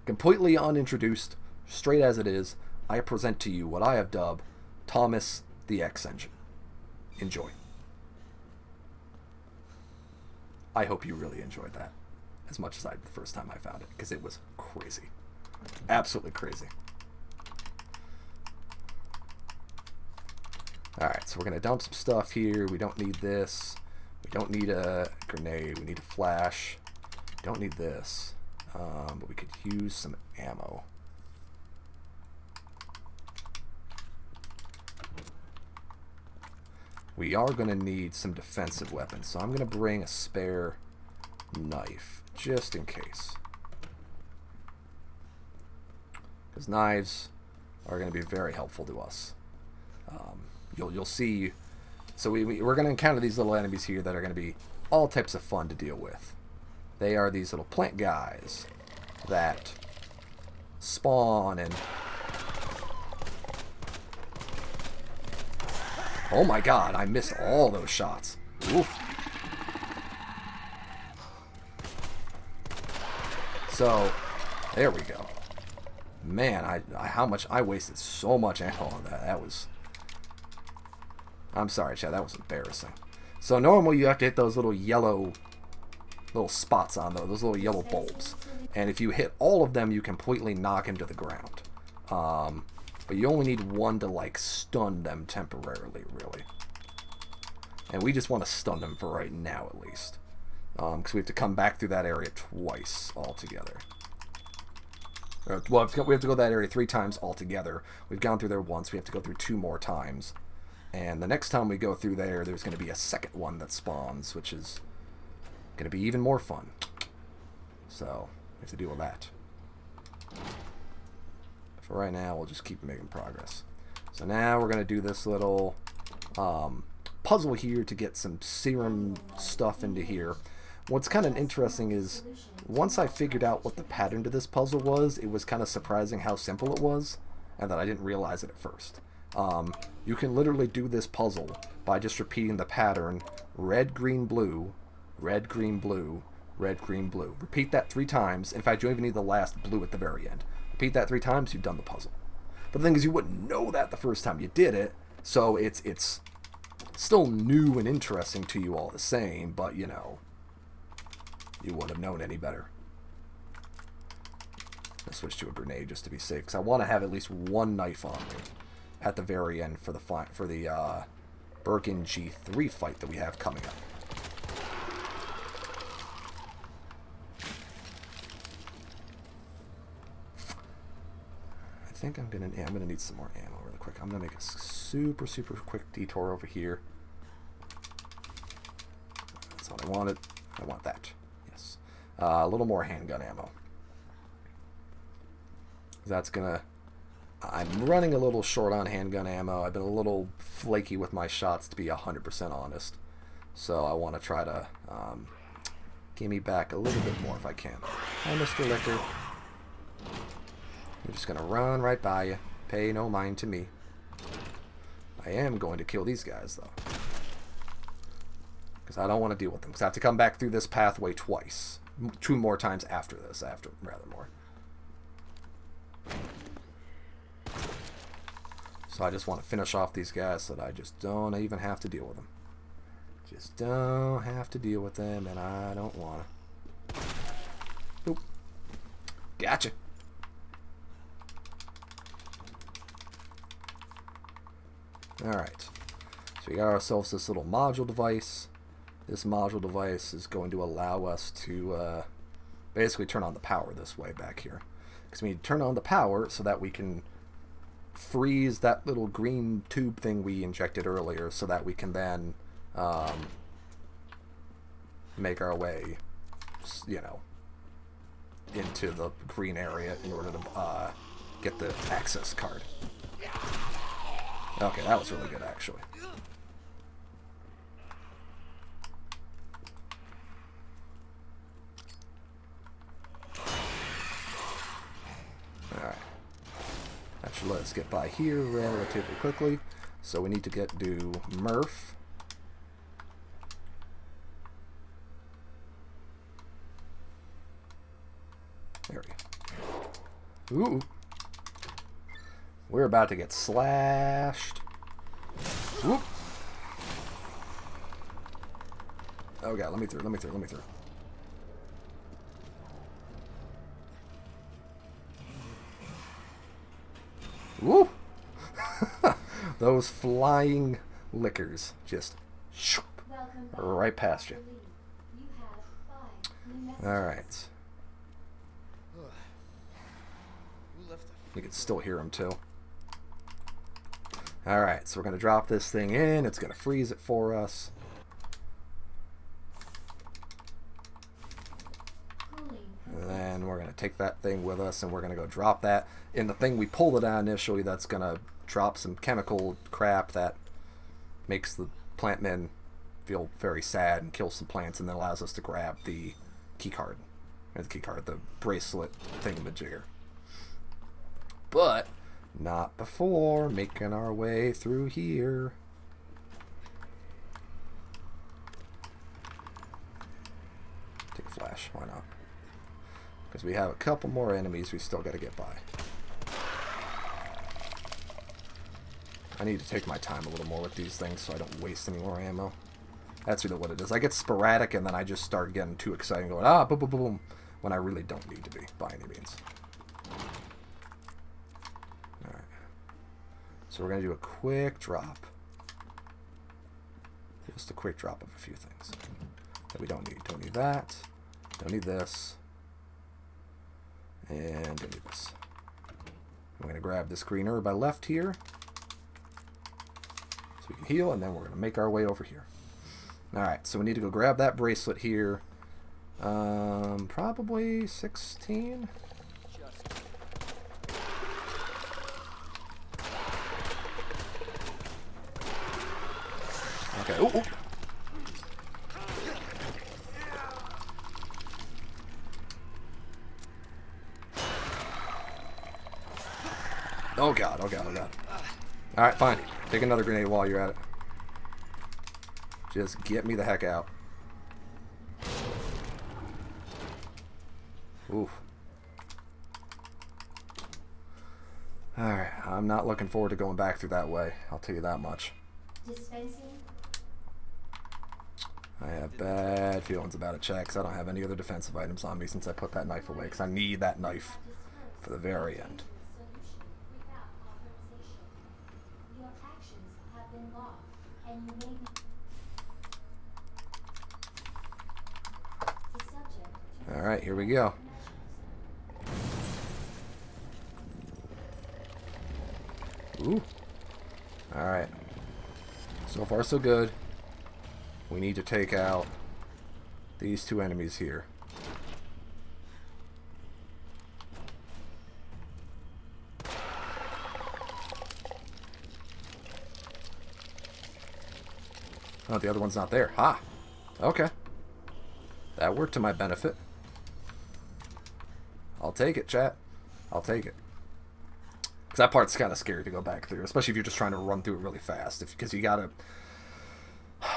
Completely unintroduced, straight as it is, I present to you what I have dubbed Thomas the X Engine. Enjoy. I hope you really enjoyed that as much as I did the first time I found it, because it was crazy. Absolutely crazy. Alright, so we're going to dump some stuff here. We don't need this. We don't need a grenade. We need a flash. We don't need this. But we could use some ammo. We are going to need some defensive weapons, so I'm going to bring a spare knife, just in case. Because knives are going to be very helpful to us. You'll see. So we're going to encounter these little enemies here that are going to be all types of fun to deal with. They are these little plant guys that spawn and... Oh my god, I missed all those shots. Oof. So, there we go. Man, how much I wasted so much ammo on that. That was... I'm sorry, Chad, that was embarrassing. So normally you have to hit those little yellow spots on those little yellow bulbs. And if you hit all of them, you completely knock him to the ground. But you only need one to like stun them temporarily, really. And we just want to stun them for right now, at least. Because we have to come back through that area twice altogether. Well, we have to go that area 3 times altogether. We've gone through there once. We have to go through 2 more times. And the next time we go through there, there's going to be a second one that spawns, which is going to be even more fun. So, we have to deal with that. For right now, we'll just keep making progress. So now we're going to do this little puzzle here to get some serum stuff into here. What's kind of interesting is, once I figured out what the pattern to this puzzle was, it was kind of surprising how simple it was, and that I didn't realize it at first. You can literally do this puzzle by just repeating the pattern red, green, blue, red, green, blue, red, green, blue. Repeat that 3 times. In fact, you don't even need the last blue at the very end. Repeat that 3 times, you've done the puzzle. But the thing is, you wouldn't know that the first time you did it, so it's still new and interesting to you all the same, but, you know, you wouldn't have known any better. I'll switch to a grenade just to be safe, because I want to have at least one knife on me at the very end for the Birkin G3 fight that we have coming up. I think I'm gonna need some more ammo really quick. I'm gonna make a super quick detour over here. That's what I wanted. I want that. Yes. A little more handgun ammo. That's gonna... I'm running a little short on handgun ammo. I've been a little flaky with my shots, to be 100% honest. So I want to try to give me back a little bit more if I can. Hi, Mr. Licker. I'm just going to run right by you. Pay no mind to me. I am going to kill these guys, though. Because I don't want to deal with them. Because I have to come back through this pathway twice. 2 more times after this. Rather more. So I just want to finish off these guys so that I just don't even have to deal with them. Just don't have to deal with them, and I don't want to. Boop. Gotcha. Alright. So we got ourselves this little module device. This module device is going to allow us to basically turn on the power this way back here. Because we need to turn on the power so that we can freeze that little green tube thing we injected earlier so that we can then make our way, you know, into the green area in order to get the access card. Okay, that was really good, actually. Alright. That should let us get by here relatively quickly. So we need to do Murph. There we go. Ooh. We're about to get slashed. Whoop. Oh god, let me through. Woo! Those flying lickers just shoop, right past you. Alright. You can still hear them too. Alright, so we're going to drop this thing in. It's going to freeze it for us. And then we're going to take that thing with us and we're going to go drop that in the thing we pulled it on initially. That's going to drop some chemical crap that makes the plant men feel very sad and kill some plants, and then allows us to grab the keycard. The bracelet thingamajigger. But not before making our way through here. Take a flash, why not? Because we have a couple more enemies we still got to get by. I need to take my time a little more with these things so I don't waste any more ammo. That's really what it is. I get sporadic and then I just start getting too excited and going, ah, boom, boom, boom, boom, when I really don't need to be, by any means. Alright. So we're going to do a quick drop. Just a quick drop of a few things that we don't need. Don't need that. Don't need this. And don't need this. I'm going to grab this green herb I left here. So we can heal, and then we're going to make our way over here. Alright, so we need to go grab that bracelet here. Probably 16? Okay, ooh, ooh. Oh god, oh god, oh god. Alright, fine. Take another grenade while you're at it. Just get me the heck out. Oof. Alright, I'm not looking forward to going back through that way. I'll tell you that much. I have bad feelings about it, chat, because I don't have any other defensive items on me since I put that knife away, because I need that knife for the very end. Alright, here we go. Ooh. Alright. So far so good. We need to take out these two enemies here. Oh, the other one's not there. Ha! Okay. That worked to my benefit. I'll take it, chat. I'll take it. Because that part's kind of scary to go back through, especially if you're just trying to run through it really fast. Because you gotta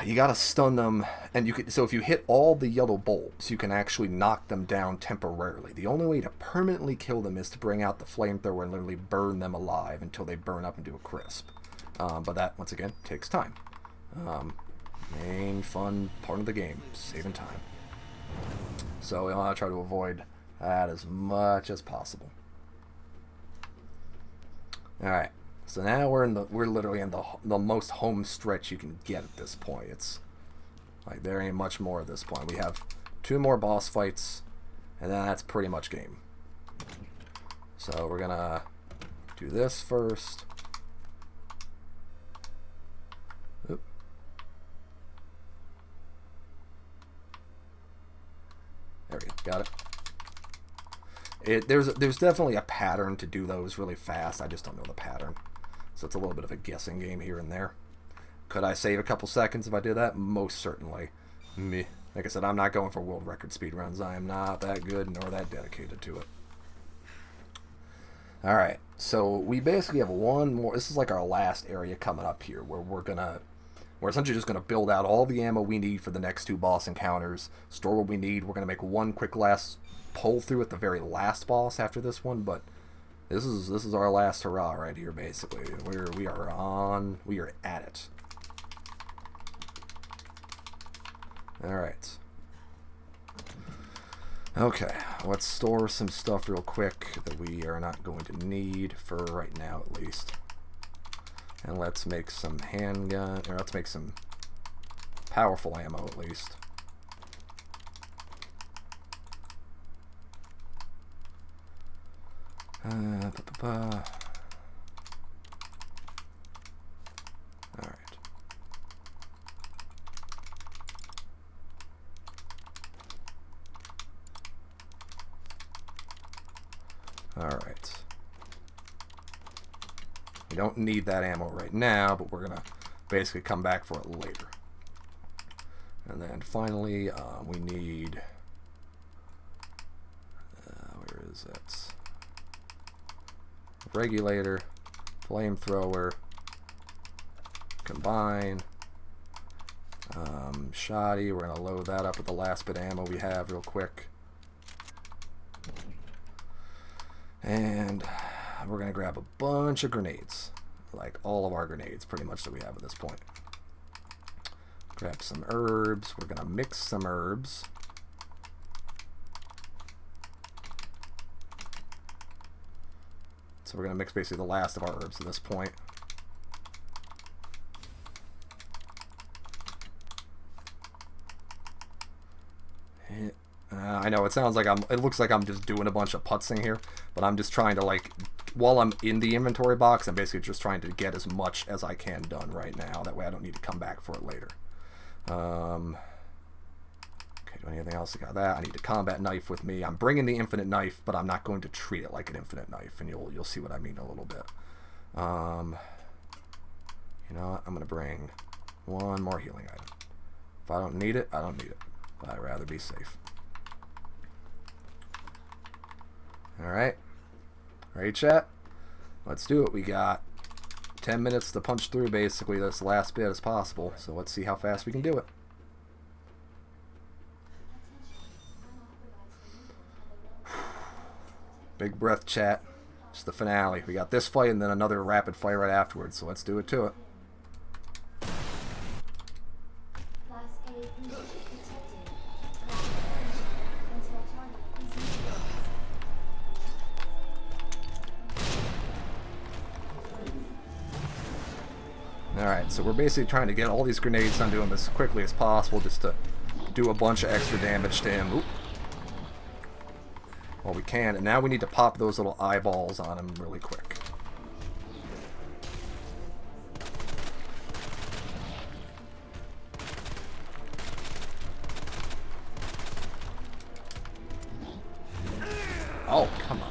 you gotta stun them, and you can. So if you hit all the yellow bulbs, you can actually knock them down temporarily. The only way to permanently kill them is to bring out the flamethrower and literally burn them alive until they burn up into a crisp. But that, once again, takes time. Main fun part of the game, saving time. So we want to try to avoid that as much as possible. All right. So now we're literally in the most home stretch you can get at this point. It's like there ain't much more at this point. We have 2 more boss fights, and then that's pretty much game. So we're gonna do this first. Oop. There we go. Got it. There's definitely a pattern to do those really fast. I just don't know the pattern. So it's a little bit of a guessing game here and there. Could I save a couple seconds if I did that? Most certainly. Meh. Like I said, I'm not going for world record speedruns. I am not that good nor that dedicated to it. Alright, so we basically have one more. This is like our last area coming up here where we're essentially just going to build out all the ammo we need for the next 2 boss encounters, store what we need. We're going to make one quick last pull through at the very last boss after this one, but this is our last hurrah right here. Basically, we are at it. All right. Okay, let's store some stuff real quick that we are not going to need for right now, at least. And let's make some handgun, or let's make some powerful ammo at least. Alright. Alright. We don't need that ammo right now, but we're gonna basically come back for it later. And then finally, we need... where is it? Regulator, flamethrower, combine, shoddy. We're going to load that up with the last bit of ammo we have real quick. And we're going to grab a bunch of grenades. Like all of our grenades, pretty much, that we have at this point. Grab some herbs. We're going to mix some herbs. So we're going to mix basically the last of our herbs at this point. I know it sounds like it looks like I'm just doing a bunch of putzing here, but I'm just trying to, like, while I'm in the inventory box, I'm basically just trying to get as much as I can done right now. That way I don't need to come back for it later. Okay, do anything else? I got that. I need a combat knife with me. I'm bringing the infinite knife, but I'm not going to treat it like an infinite knife, and you'll see what I mean in a little bit. You know what? I'm going to bring one more healing item. If I don't need it, I don't need it. But I'd rather be safe. Alright. Ready, chat? Let's do it. We got 10 minutes to punch through basically this last bit as possible. So let's see how fast we can do it. Big breath, chat. It's the finale. We got this fight and then another rapid fire right afterwards. So let's do it to it. Alright, so we're basically trying to get all these grenades onto him as quickly as possible just to do a bunch of extra damage to him. Oop. Well, we can, and now we need to pop those little eyeballs on him really quick. Oh, come on.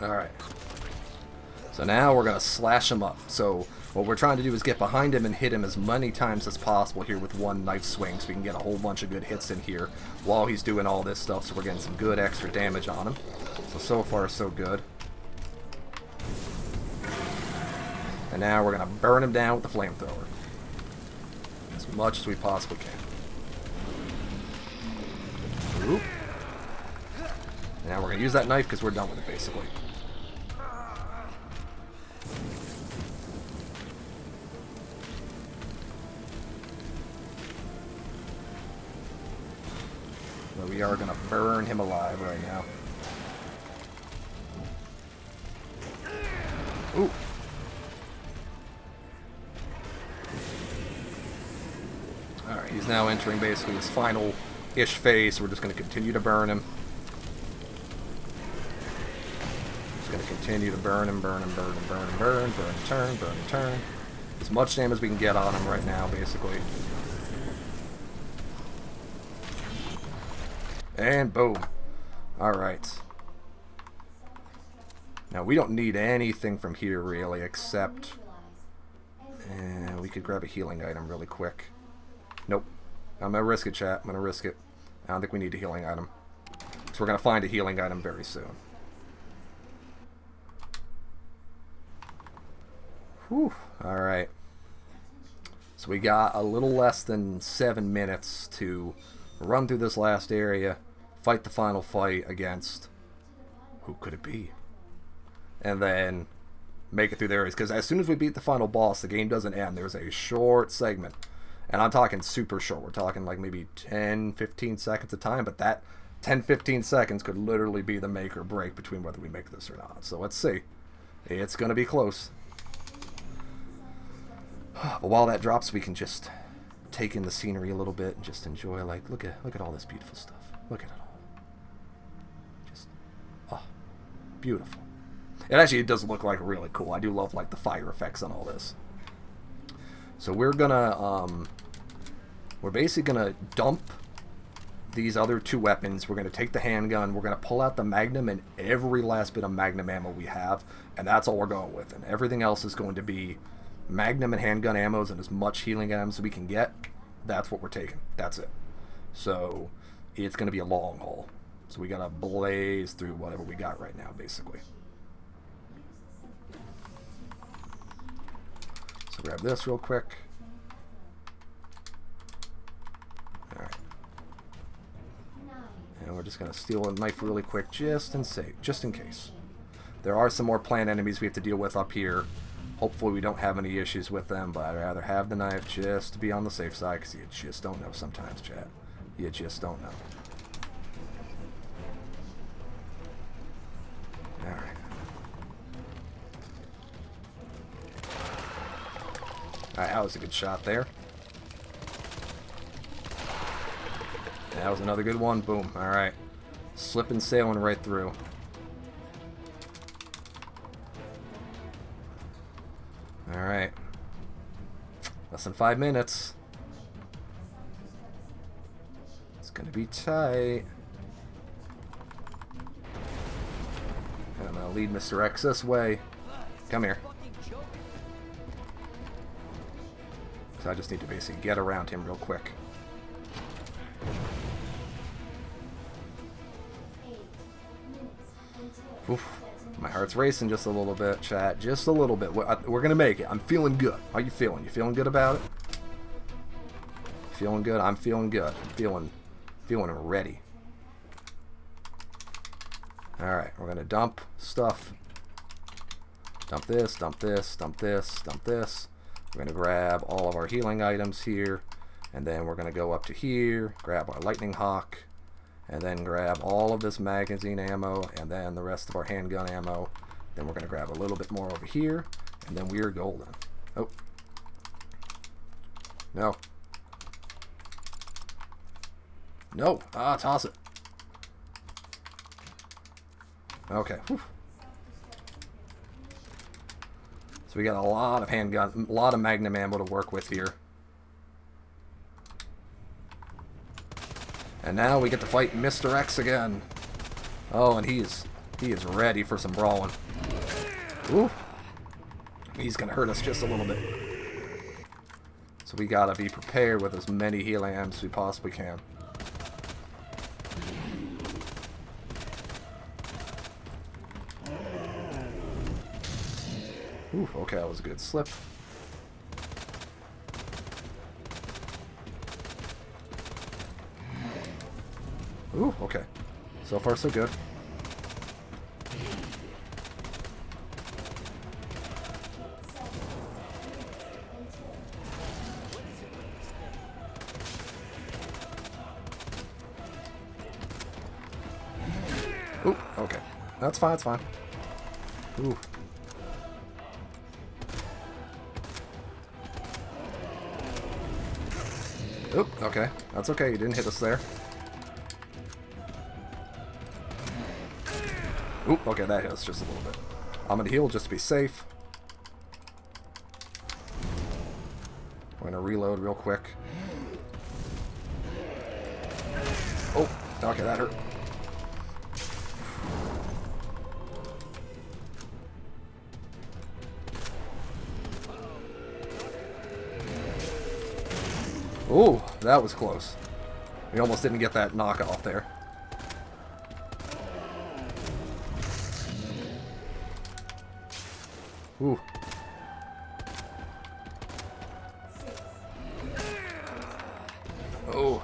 Alright. So now we're going to slash them up. So What we're trying to do is get behind him and hit him as many times as possible here with one knife swing, so we can get a whole bunch of good hits in here while he's doing all this stuff, so we're getting some good extra damage on him. So far so good. And now we're going to burn him down with the flamethrower. As much as we possibly can. Oop. And now we're going to use that knife because we're done with it, basically. But we are going to burn him alive right now. Ooh. Alright, he's now entering basically his final-ish phase, so we're just going to continue to burn him. Just going to continue to burn him, burn him, burn him, burn him, burn, burn, turn, burn, turn. As much damage as we can get on him right now, basically. And boom. Alright. Now, we don't need anything from here, really, except... we could grab a healing item really quick. Nope. I'm going to risk it, chat. I'm going to risk it. I don't think we need a healing item. So we're going to find a healing item very soon. Whew. Alright. So we got a little less than 7 minutes to run through this last area, fight the final fight against... Who could it be? And then make it through the areas. Because as soon as we beat the final boss, the game doesn't end. There's a short segment. And I'm talking super short. We're talking like maybe 10, 15 seconds of time. But that 10, 15 seconds could literally be the make or break between whether we make this or not. So let's see. It's going to be close. But while that drops, we can just take in the scenery a little bit and just enjoy. Like, look at all this beautiful stuff. Look at it all. Just, oh, beautiful. It does look like really cool. I do love like the fire effects on all this. So we're gonna we're basically gonna dump these other two weapons. We're gonna take the handgun. We're gonna pull out the Magnum and every last bit of Magnum ammo we have, and that's all we're going with. And everything else is going to be Magnum and handgun ammos and as much healing items as we can get. That's what we're taking. That's it. So it's gonna be a long haul. So we gotta blaze through whatever we got right now, basically. So grab this real quick. Alright. And we're just going to steal a knife really quick just in case. There are some more plant enemies we have to deal with up here. Hopefully we don't have any issues with them, but I'd rather have the knife just to be on the safe side, because you just don't know sometimes, chat. You just don't know. Alright. Alright, that was a good shot there. That was another good one. Boom. Alright. Slipping, sailing right through. Alright. Less than 5 minutes. It's gonna be tight. And I'm gonna lead Mr. X this way. Come here. So I just need to basically get around him real quick. Oof. My heart's racing just a little bit, chat. Just a little bit. We're going to make it. I'm feeling good. How you feeling? You feeling good about it? Feeling good? I'm feeling good. I'm feeling ready. Alright, we're going to dump stuff. Dump this, dump this, dump this, dump this. We're going to grab all of our healing items here, and then we're going to go up to here, grab our Lightning Hawk, and then grab all of this magazine ammo, and then the rest of our handgun ammo. Then we're going to grab a little bit more over here, and then we're golden. Oh. No. No. Ah, toss it. Okay. Whew. So we got a lot of handgun, a lot of Magnum ammo to work with here. And now we get to fight Mr. X again. Oh, and he is ready for some brawling. Ooh. He's going to hurt us just a little bit. So we got to be prepared with as many healing items as we possibly can. Ooh, okay, that was a good slip. Ooh, okay. So far, so good. Ooh, okay. That's fine, it's fine. Ooh. Oop, okay. That's okay, you didn't hit us there. Oop, okay, that hit us just a little bit. I'm gonna heal just to be safe. We're gonna reload real quick. Oh, okay, that hurt. Ooh, that was close. We almost didn't get that knockoff there. Ooh. Oh.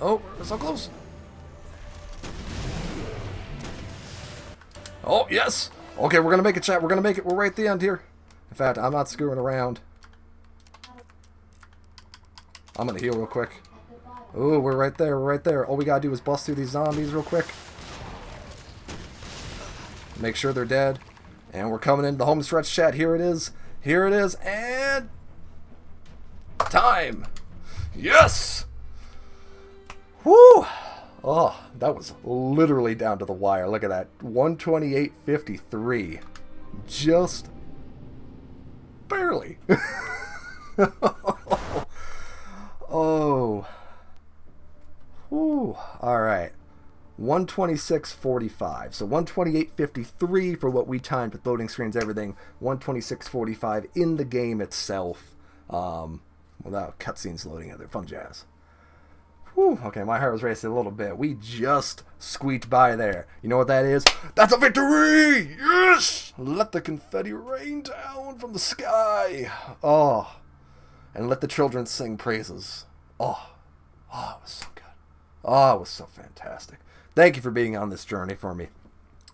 Oh, we're so close. Oh, yes! Okay, we're gonna make it, chat. We're gonna make it. We're right at the end here. In fact, I'm not screwing around. I'm gonna heal real quick. Ooh, we're right there. We're right there. All we gotta do is bust through these zombies real quick. Make sure they're dead. And we're coming into the home stretch, chat. Here it is. Here it is. And... time! Yes! Woo! Oh, that was literally down to the wire. Look at that. 128.53. Just barely. Oh. Whew. Alright. 126.45. So 128.53 for what we timed with loading screens, everything. 126.45 in the game itself. Without cutscenes loading other fun jazz. Whew, okay, my heart was racing a little bit. We just squeaked by there. You know what that is? That's a victory! Yes! Let the confetti rain down from the sky. Oh. And let the children sing praises. Oh. Oh, it was so good. Oh, it was so fantastic. Thank you for being on this journey for me.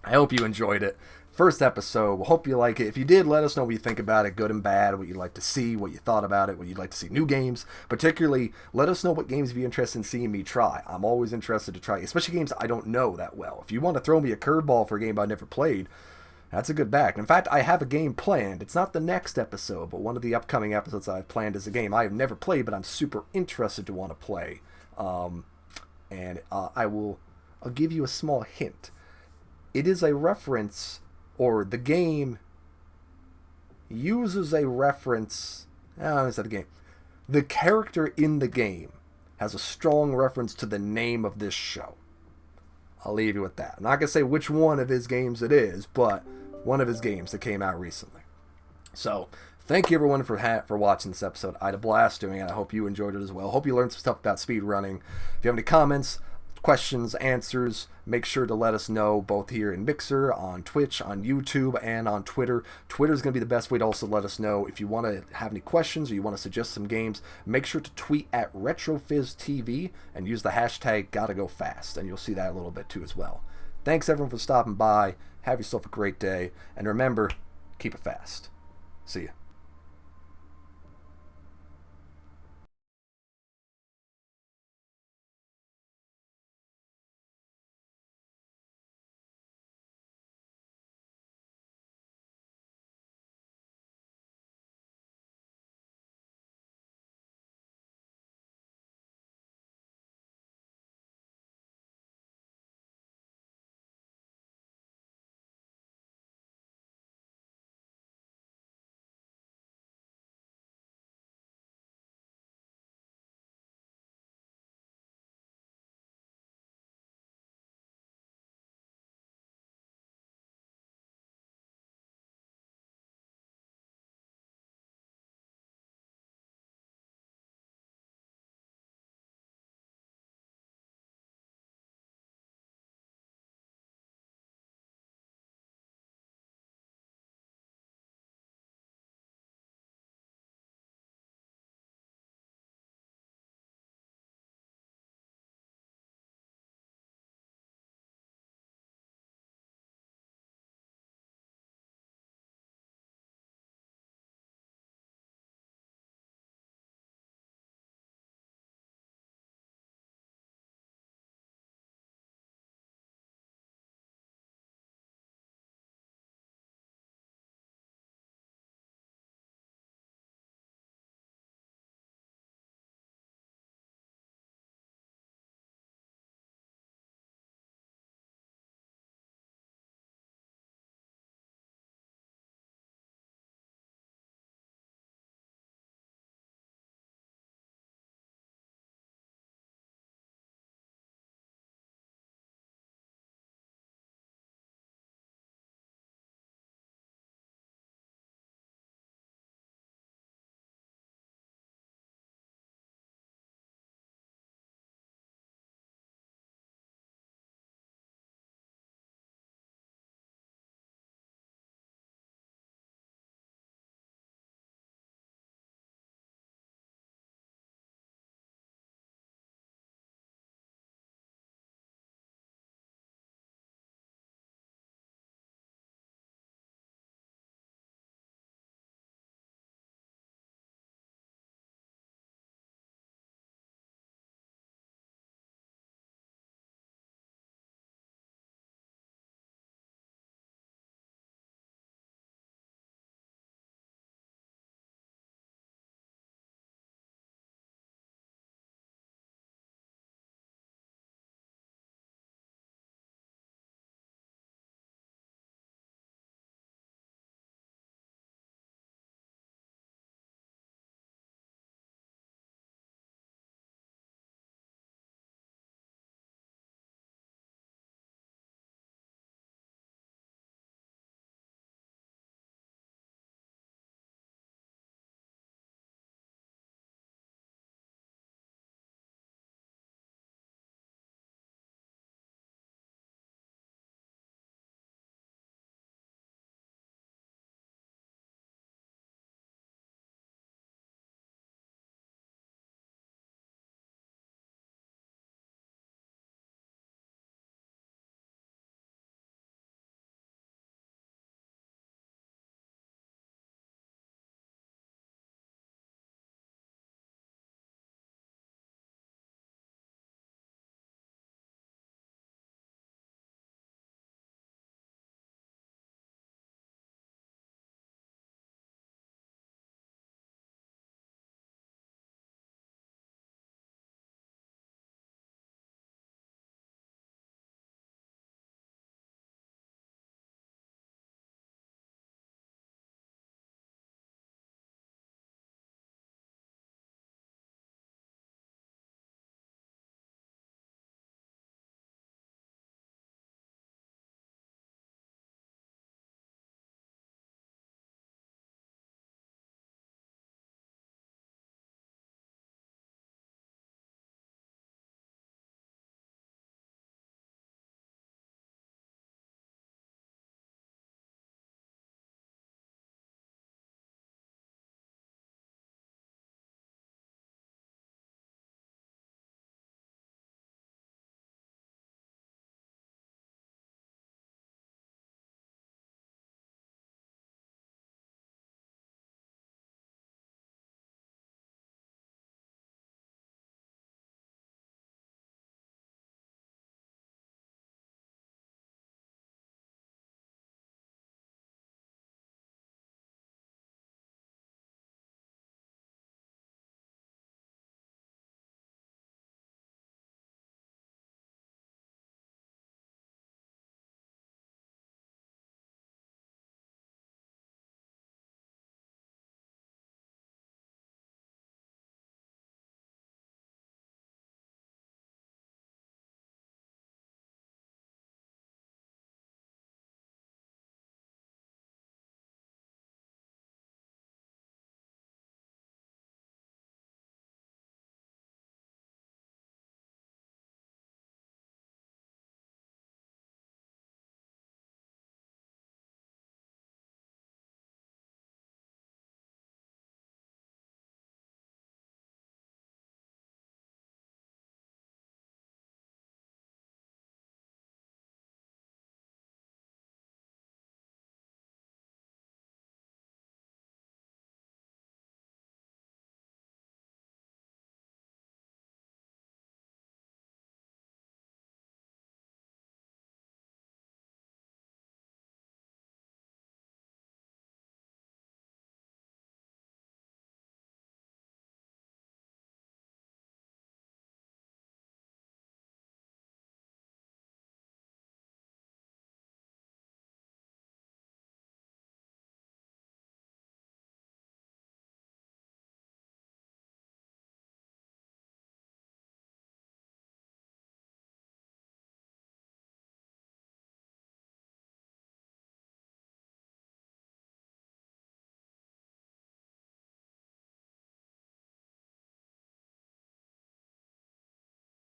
I hope you enjoyed it. First episode. We'll hope you like it. If you did, let us know what you think about it, good and bad, what you'd like to see, what you thought about it, what you'd like to see new games. Particularly, let us know what games you'd be interested in seeing me try. I'm always interested to try, especially games I don't know that well. If you want to throw me a curveball for a game I never played, that's a good back. In fact, I have a game planned. It's not the next episode, but one of the upcoming episodes I've planned is a game I have never played, but I'm super interested to want to play. I'll give you a small hint. It is a reference, or the game uses a reference. Instead of the game, the character in the game has a strong reference to the name of this show. I'll leave you with that. I'm not gonna say which one of his games it is, but one of his games that came out recently. So, thank you everyone for watching this episode. I had a blast doing it. I hope you enjoyed it as well. Hope you learned some stuff about speedrunning. If you have any comments, questions, answers, make sure to let us know both here in Mixer, on Twitch, on YouTube, and on Twitter. Twitter is going to be the best way to also let us know if you want to have any questions or you want to suggest some games. Make sure to tweet at RetroFizTV and use the hashtag GottaGoFast, and you'll see that a little bit too as well. Thanks everyone for stopping by. Have yourself a great day, and remember, keep it fast. See ya.